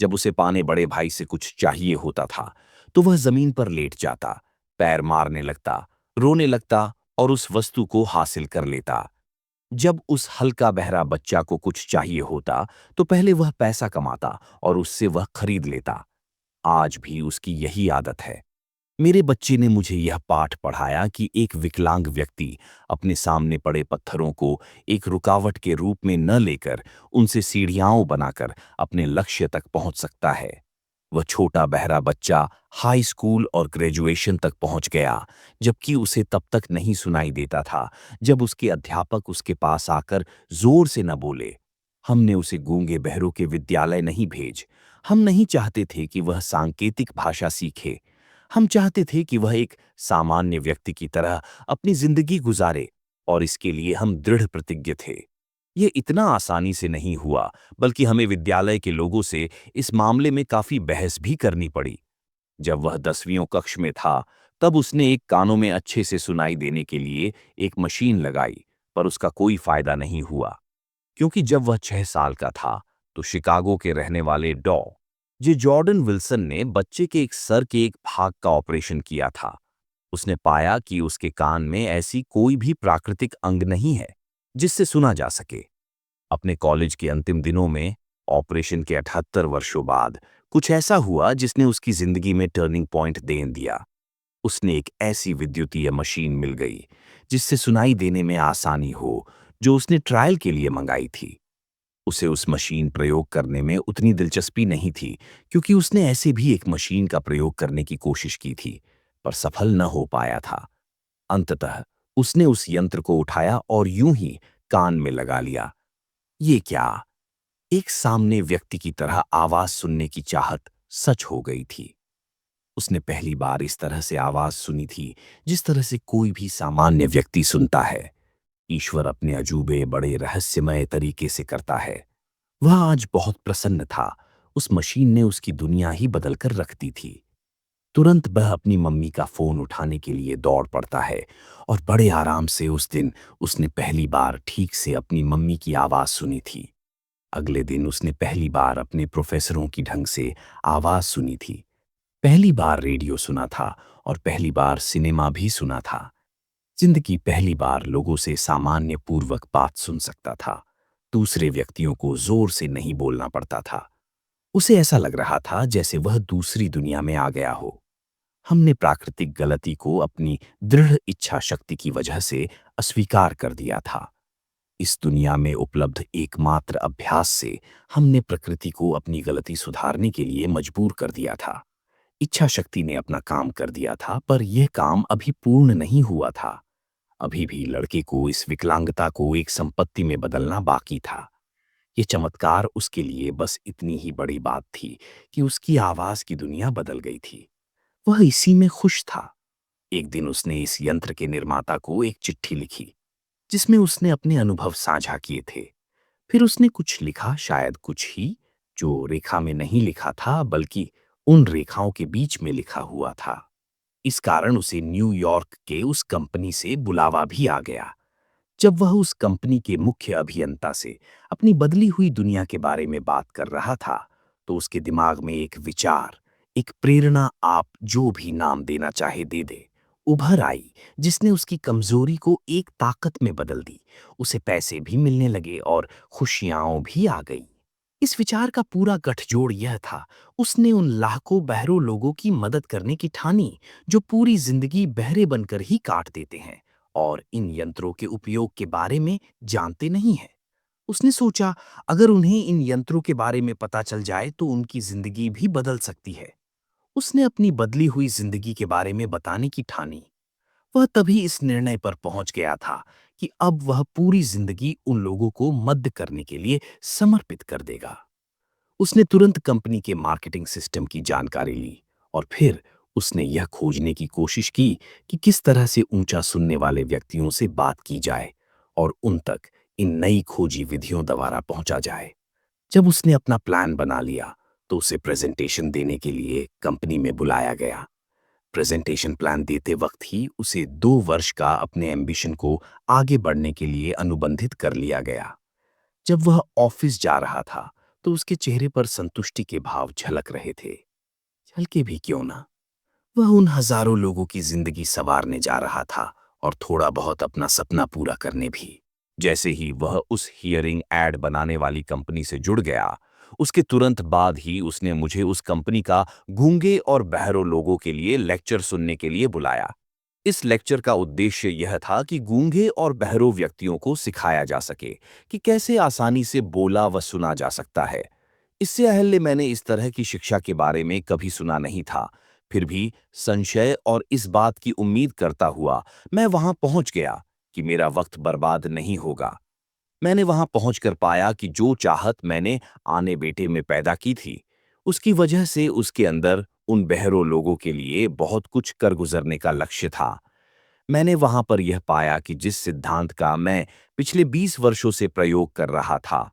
जब उसे पाने बड़े भाई से कुछ चाहिए होता था तो वह जमीन पर लेट जाता, पैर मारने लगता, रोने लगता और उस वस्तु को हासिल कर लेता। जब उस हल्का बहरा बच्चा को कुछ चाहिए होता तो पहले वह पैसा कमाता और उससे वह खरीद लेता। आज भी उसकी यही आदत है। मेरे बच्चे ने मुझे यह पाठ पढ़ाया कि एक विकलांग व्यक्ति अपने सामने पड़े पत्थरों को एक रुकावट के रूप में न लेकर उनसे सीढ़ियां बनाकर अपने लक्ष्य तक पहुंच सकता है। वह छोटा बहरा बच्चा हाई स्कूल और ग्रेजुएशन तक पहुंच गया, जबकि उसे तब तक नहीं सुनाई देता था जब उसके अध्यापक उसके पास आकर जोर से न बोले। हमने उसे गूंगे बहरों के विद्यालय नहीं भेज। हम नहीं चाहते थे कि वह सांकेतिक भाषा सीखे। हम चाहते थे कि वह एक सामान्य व्यक्ति की तरह अपनी जिंदगी गुजारे, और इसके लिए हम दृढ़ प्रतिज्ञ थे। ये इतना आसानी से नहीं हुआ, बल्कि हमें विद्यालय के लोगों से इस मामले में काफी बहस भी करनी पड़ी। जब वह 10वीं कक्षा में था, तब उसने एक कानों में अच्छे से सुनाई देने के लिए एक मशीन लगाई, पर उसका कोई फायदा नहीं हुआ। क्योंकि जब वह 6 साल का था, तो शिकागो के रहने वाले जॉर्डन विल्सन ने बच्चे के एक सर के एक भाग का ऑपरेशन किया था। उसने पाया कि उसके कान में ऐसी कोई भी प्राकृतिक अंग नहीं है जिससे सुना जा सके। अपने कॉलेज के अंतिम दिनों में, ऑपरेशन के 78 वर्षों बाद, कुछ ऐसा हुआ जिसने उसकी जिंदगी में टर्निंग पॉइंट दे दिया। उसने एक ऐसी विद्युतीय मशीन मिल गई जिससे सुनाई देने में आसानी हो, जो उसने ट्रायल के लिए मंगाई थी। उसे उस मशीन प्रयोग करने में उतनी दिलचस्पी नहीं थी, क्योंकि उसने ऐसे भी एक मशीन का प्रयोग करने की कोशिश की थी, पर सफल न हो पाया था। अंततः उसने उस यंत्र को उठाया और यूं ही कान में लगा लिया। ये क्या? एक सामने व्यक्ति की तरह आवाज सुनने की चाहत सच हो गई थी। उसने पहली बार इस तरह से आवाज सुनी थी, जिस तरह से कोई भी सामान्य व्यक्ति सुनता है। ईश्वर अपने अजूबे बड़े रहस्यमय तरीके से करता है। वह आज बहुत प्रसन्न था। उस मशीन ने उसकी दुनिया ही बदल कर रख दी थी। तुरंत वह अपनी मम्मी का फोन उठाने के लिए दौड़ पड़ता है, और बड़े आराम से उस दिन उसने पहली बार ठीक से अपनी मम्मी की आवाज सुनी थी। अगले दिन उसने पहली बार अपने प्रोफेसरों की ढंग से आवाज सुनी थी। पहली बार रेडियो सुना था, और पहली बार सिनेमा भी सुना था। जिंदगी पहली बार लोगों से सामान्य पूर्वक बात सुन सकता था। दूसरे व्यक्तियों को जोर से नहीं बोलना पड़ता था। उसे ऐसा लग रहा था जैसे वह दूसरी दुनिया में आ गया हो। हमने प्राकृतिक गलती को अपनी दृढ़ इच्छा शक्ति की वजह से अस्वीकार कर दिया था। इस दुनिया में उपलब्ध एकमात्र अभ्यास से हमने प्रकृति को अपनी गलती सुधारने के लिए मजबूर कर दिया था। इच्छा शक्ति ने अपना काम कर दिया था, पर यह काम अभी पूर्ण नहीं हुआ था। अभी भी लड़के को इस विकलांगता को एक संपत्ति में बदलना बाकी था। ये चमत्कार उसके लिए बस इतनी ही बड़ी बात थी कि उसकी आवाज की दुनिया बदल गई थी। वह इसी में खुश था। एक दिन उसने इस यंत्र के निर्माता को एक चिट्ठी लिखी, जिसमें उसने अपने अनुभव साझा किए थे। फिर उसने कुछ लिखा, शायद कुछ ही, जो रेखा में नहीं लिखा था, बल्कि उन रेखाओं के बीच में लिखा हुआ था। इस कारण उसे न्यूयॉर्क के उस कंपनी से बुलावा भी आ गया। जब वह उस कंपनी के मुख्य अभियंता से अपनी बदली हुई दुनिया के बारे में बात कर रहा था, तो उसके दिमाग में एक विचार, एक प्रेरणा, आप जो भी नाम देना चाहे दे दे, उभर आई, जिसने उसकी कमजोरी को एक ताकत में बदल दी। उसे पैसे भी मिलने लगे और खुशियां भी आ गई। इस विचार का पूरा गठजोड़ यह था, उसने उन लाखों बहरों लोगों की मदद करने की ठानी, जो पूरी जिंदगी बहरे बनकर ही काट देते हैं और इन यंत्रों के उपयोग के बारे में जानते नहीं हैं। उसने सोचा, अगर उन्हें इन यंत्रों के बारे में पता चल जाए तो उनकी जिंदगी भी बदल सकती है। उसने अपनी बदली हुई जिंदगी के बारे में बताने की ठानी। वह तभी इस निर्णय पर पहुंच गया था कि अब वह पूरी जिंदगी उन लोगों को मदद करने के लिए समर्पित कर देगा। उसने तुरंत कंपनी के मार्केटिंग सिस्टम की जानकारी ली, और फिर उसने यह खोजने की कोशिश की कि किस तरह से ऊंचा सुनने वाले व्यक्तियों से बात की जाए और उन तक इन नई खोजी विधियों द्वारा पहुंचा जाए। जब उसने अपना प्लान बना लिया, तो उसे प्रेजेंटेशन देने के लिए कंपनी में बुलाया गया। प्रेजेंटेशन प्लान देते वक्त ही उसे 2 वर्ष का अपने एम्बिशन को आगे बढ़ने के लिए अनुबंधित कर लिया गया। जब वह ऑफिस जा रहा था, तो उसके चेहरे पर संतुष्टि के भाव झलक रहे थे। झलके भी क्यों ना, वह उन हजारों लोगों की जिंदगी संवारने जा रहा था, और थोड़ा बहुत अपना सपना पूरा करने भी। जैसे ही वह उस हियरिंग एड बनाने वाली कंपनी से जुड़ गया, उसके तुरंत बाद ही उसने मुझे उस कंपनी का गूंगे और बहरों लोगों के लिए लेक्चर सुनने के लिए बुलाया। इस लेक्चर का उद्देश्य यह था कि गूंगे और बहरों व्यक्तियों को सिखाया जा सके कि कैसे आसानी से बोला व सुना जा सकता है। इससे पहले मैंने इस तरह की शिक्षा के बारे में कभी सुना नहीं था। फिर भी संशय और इस बात की उम्मीद करता हुआ मैं वहां पहुंच गया कि मेरा वक्त बर्बाद नहीं होगा। मैंने वहां पहुंचकर पाया कि जो चाहत मैंने आने बेटे में पैदा की थी, उसकी वजह से उसके अंदर उन बहरों लोगों के लिए बहुत कुछ कर गुजरने का लक्ष्य था। मैंने वहां पर यह पाया कि जिस सिद्धांत का मैं पिछले 20 वर्षों से प्रयोग कर रहा था,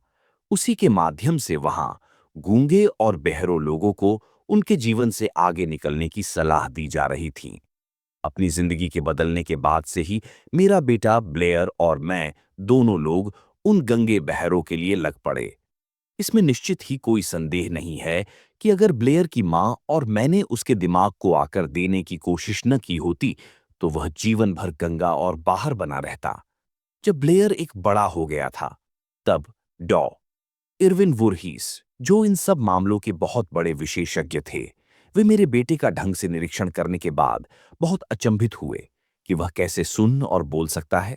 उसी के माध्यम से वहां गूंगे और बहरों लोगों को उनके जीवन से आगे निकलने की सलाह दी जा रही थी। अपनी जिंदगी के बदलने के बाद से ही मेरा बेटा ब्लेयर और मैं दोनों लोग उन गंगे बहरों के लिए लग पड़े। इसमें निश्चित ही कोई संदेह नहीं है कि अगर ब्लेयर की मां और मैंने उसके दिमाग को आकर देने की कोशिश न की होती, तो वह जीवन भर गंगा और बाहर बना रहता। जब ब्लेयर एक बड़ा हो गया था, तब डॉ इरविन वुरहीस, जो इन सब मामलों के बहुत बड़े विशेषज्ञ थे, वे मेरे बेटे का ढंग से निरीक्षण करने के बाद बहुत अचंभित हुए कि वह कैसे सुन और बोल सकता है,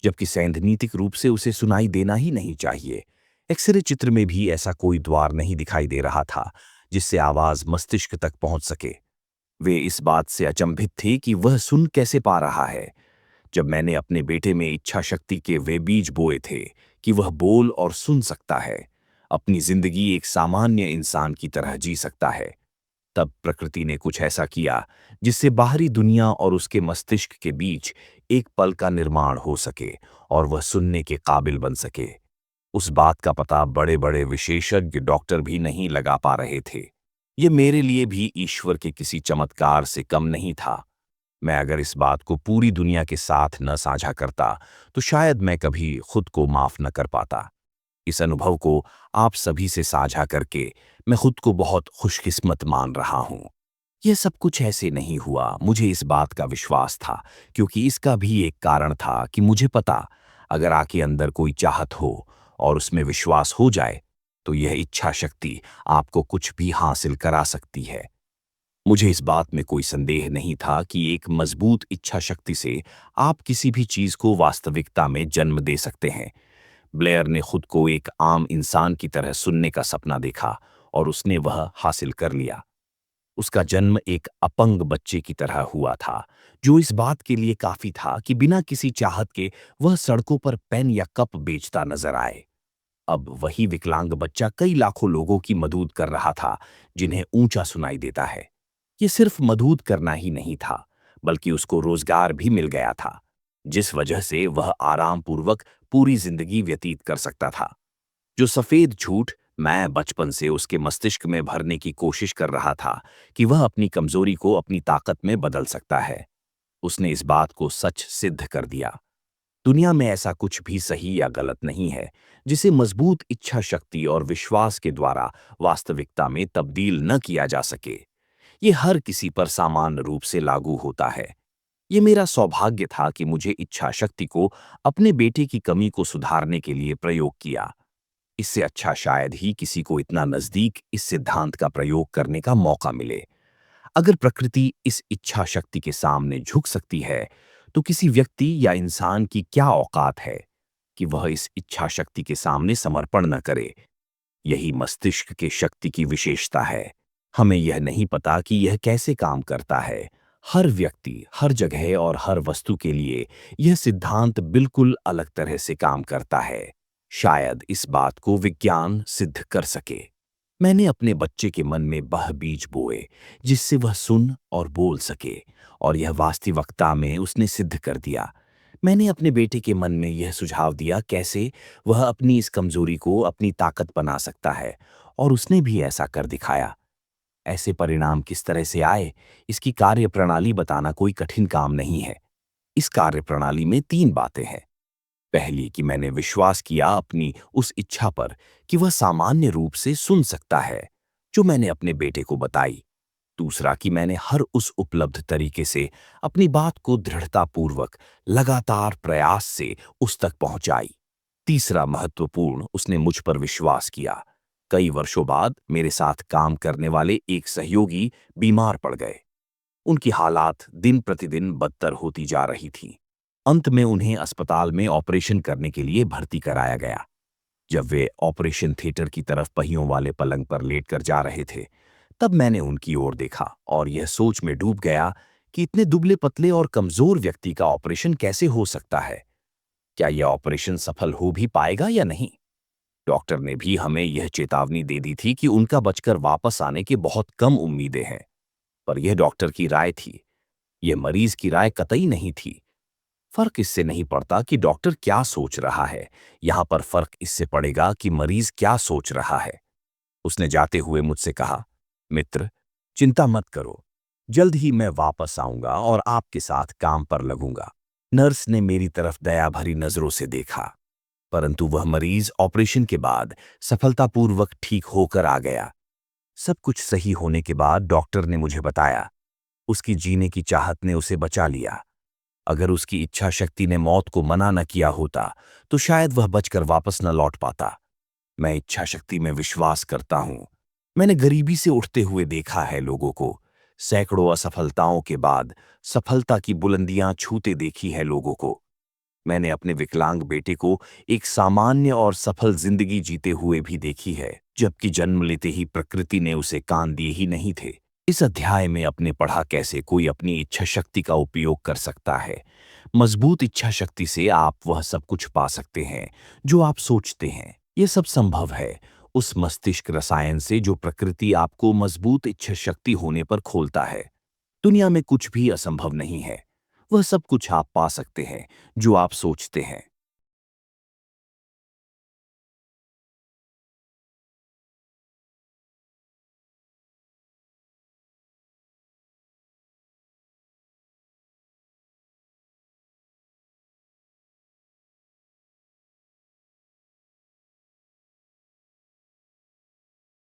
जबकि सैद्धांतिक रूप से उसे सुनाई देना ही नहीं चाहिए। एक्सरे चित्र में भी ऐसा कोई द्वार नहीं दिखाई दे रहा था जिससे आवाज मस्तिष्क तक पहुंच सके। वे इस बात से अचंभित थे कि वह सुन कैसे पा रहा है। जब मैंने अपने बेटे में इच्छा शक्ति के वे बीज बोए थे कि वह बोल और सुन सकता है, अपनी जिंदगी एक सामान्य इंसान की तरह जी सकता है, तब प्रकृति ने कुछ ऐसा किया जिससे बाहरी दुनिया और उसके मस्तिष्क के बीच एक पल का निर्माण हो सके और वह सुनने के काबिल बन सके। उस बात का पता बड़े बड़े विशेषज्ञ डॉक्टर भी नहीं लगा पा रहे थे। ये मेरे लिए भी ईश्वर के किसी चमत्कार से कम नहीं था। मैं अगर इस बात को पूरी दुनिया के साथ न साझा करता, तो शायद मैं कभी खुद को माफ न कर पाता। इस अनुभव को आप सभी से साझा करके मैं खुद को बहुत खुशकिस्मत मान रहा हूं। यह सब कुछ ऐसे नहीं हुआ, मुझे इस बात का विश्वास था, क्योंकि इसका भी एक कारण था कि मुझे पता, अगर आपके अंदर कोई चाहत हो और उसमें विश्वास हो जाए, तो यह इच्छा शक्ति आपको कुछ भी हासिल करा सकती है। मुझे इस बात में कोई संदेह नहीं था कि एक मजबूत इच्छा शक्ति से आप किसी भी चीज को वास्तविकता में जन्म दे सकते हैं। ब्लेयर ने खुद को एक आम इंसान की तरह सुनने का सपना देखा और उसने वह हासिल कर लिया। उसका जन्म एक अपंग बच्चे की तरह हुआ था, जो इस बात के लिए काफी था कि बिना किसी चाहत के वह सड़कों पर पेन या कप बेचता नजर आए। अब वही विकलांग बच्चा कई लाखों लोगों की मदद कर रहा था, जिन्हें ऊंचा सुनाई देता है। ये सिर्फ मदद करना ही नहीं था, बल्कि उसको रोजगार भी मिल गया था, जिस वजह से वह आराम पूर्वक पूरी जिंदगी व्यतीत कर सकता था। जो सफेद झूठ मैं बचपन से उसके मस्तिष्क में भरने की कोशिश कर रहा था कि वह अपनी कमजोरी को अपनी ताकत में बदल सकता है, उसने इस बात को सच सिद्ध कर दिया। दुनिया में ऐसा कुछ भी सही या गलत नहीं है जिसे मजबूत इच्छा शक्ति और विश्वास के द्वारा वास्तविकता में तब्दील न किया जा सके। ये हर किसी पर समान रूप से लागू होता है। ये मेरा सौभाग्य था कि मुझे इच्छा शक्ति को अपने बेटे की कमी को सुधारने के लिए प्रयोग किया। इससे अच्छा शायद ही किसी को इतना नजदीक इस सिद्धांत का प्रयोग करने का मौका मिले। अगर प्रकृति इस इच्छा शक्ति के सामने झुक सकती है, तो किसी व्यक्ति या इंसान की क्या औकात है कि वह इस इच्छा शक्ति के सामने समर्पण न करे। यही मस्तिष्क के शक्ति की विशेषता है। हमें यह नहीं पता कि यह कैसे काम करता है। हर व्यक्ति, हर जगह और हर वस्तु के लिए यह सिद्धांत बिल्कुल अलग तरह से काम करता है। शायद इस बात को विज्ञान सिद्ध कर सके। मैंने अपने बच्चे के मन में वह बीज बोए जिससे वह सुन और बोल सके, और यह वास्तविकता में उसने सिद्ध कर दिया। मैंने अपने बेटे के मन में यह सुझाव दिया कैसे वह अपनी इस कमजोरी को अपनी ताकत बना सकता है, और उसने भी ऐसा कर दिखाया। ऐसे परिणाम किस तरह से आए, इसकी कार्यप्रणाली बताना कोई कठिन काम नहीं है। इस कार्यप्रणाली में 3 बातें हैं। पहली कि मैंने विश्वास किया अपनी उस इच्छा पर कि वह सामान्य रूप से सुन सकता है, जो मैंने अपने बेटे को बताई। दूसरा कि मैंने हर उस उपलब्ध तरीके से अपनी बात को दृढ़तापूर्वक लगातार प्रयास से उस तक पहुंचाई। तीसरा महत्वपूर्ण, उसने मुझ पर विश्वास किया। कई वर्षों बाद मेरे साथ काम करने वाले एक सहयोगी बीमार पड़ गए। उनकी हालात दिन प्रतिदिन बदतर होती जा रही थी। अंत में उन्हें अस्पताल में ऑपरेशन करने के लिए भर्ती कराया गया। जब वे ऑपरेशन थिएटर की तरफ पहियों वाले पलंग पर लेटकर जा रहे थे, तब मैंने उनकी ओर देखा और यह सोच में डूब गया कि इतने दुबले पतले और कमजोर व्यक्ति का ऑपरेशन कैसे हो सकता है। क्या यह ऑपरेशन सफल हो भी पाएगा या नहीं। डॉक्टर ने भी हमें यह चेतावनी दे दी थी कि उनका बचकर वापस आने की बहुत कम उम्मीदें हैं। पर यह डॉक्टर की राय थी, यह मरीज की राय कतई नहीं थी। फर्क इससे नहीं पड़ता कि डॉक्टर क्या सोच रहा है, यहां पर फर्क इससे पड़ेगा कि मरीज क्या सोच रहा है। उसने जाते हुए मुझसे कहा, मित्र, चिंता मत करो, जल्द ही मैं वापस आऊंगा और आपके साथ काम पर लगूंगा। नर्स ने मेरी तरफ दया भरी नजरों से देखा, परंतु वह मरीज ऑपरेशन के बाद सफलतापूर्वक ठीक होकर आ गया। सब कुछ सही होने के बाद डॉक्टर ने मुझे बताया, उसकी जीने की चाहत ने उसे बचा लिया। अगर उसकी इच्छा शक्ति ने मौत को मना न किया होता तो शायद वह बचकर वापस न लौट पाता। मैं इच्छा शक्ति में विश्वास करता हूं। मैंने गरीबी से उठते हुए देखा है लोगों को, सैकड़ों असफलताओं के बाद सफलता की बुलंदियां छूते देखी है लोगों को। मैंने अपने विकलांग बेटे को एक सामान्य और सफल जिंदगी जीते हुए भी देखी है, जबकि जन्म लेते ही प्रकृति ने उसे कान दिए ही नहीं थे। इस अध्याय में अपने पढ़ा कैसे कोई अपनी इच्छा शक्ति का उपयोग कर सकता है। मजबूत इच्छा शक्ति से आप वह सब कुछ पा सकते हैं जो आप सोचते हैं। यह सब संभव है उस मस्तिष्क रसायन से जो प्रकृति आपको मजबूत इच्छा शक्ति होने पर खोलता है। दुनिया में कुछ भी असंभव नहीं है। वह सब कुछ आप पा सकते हैं जो आप सोचते हैं।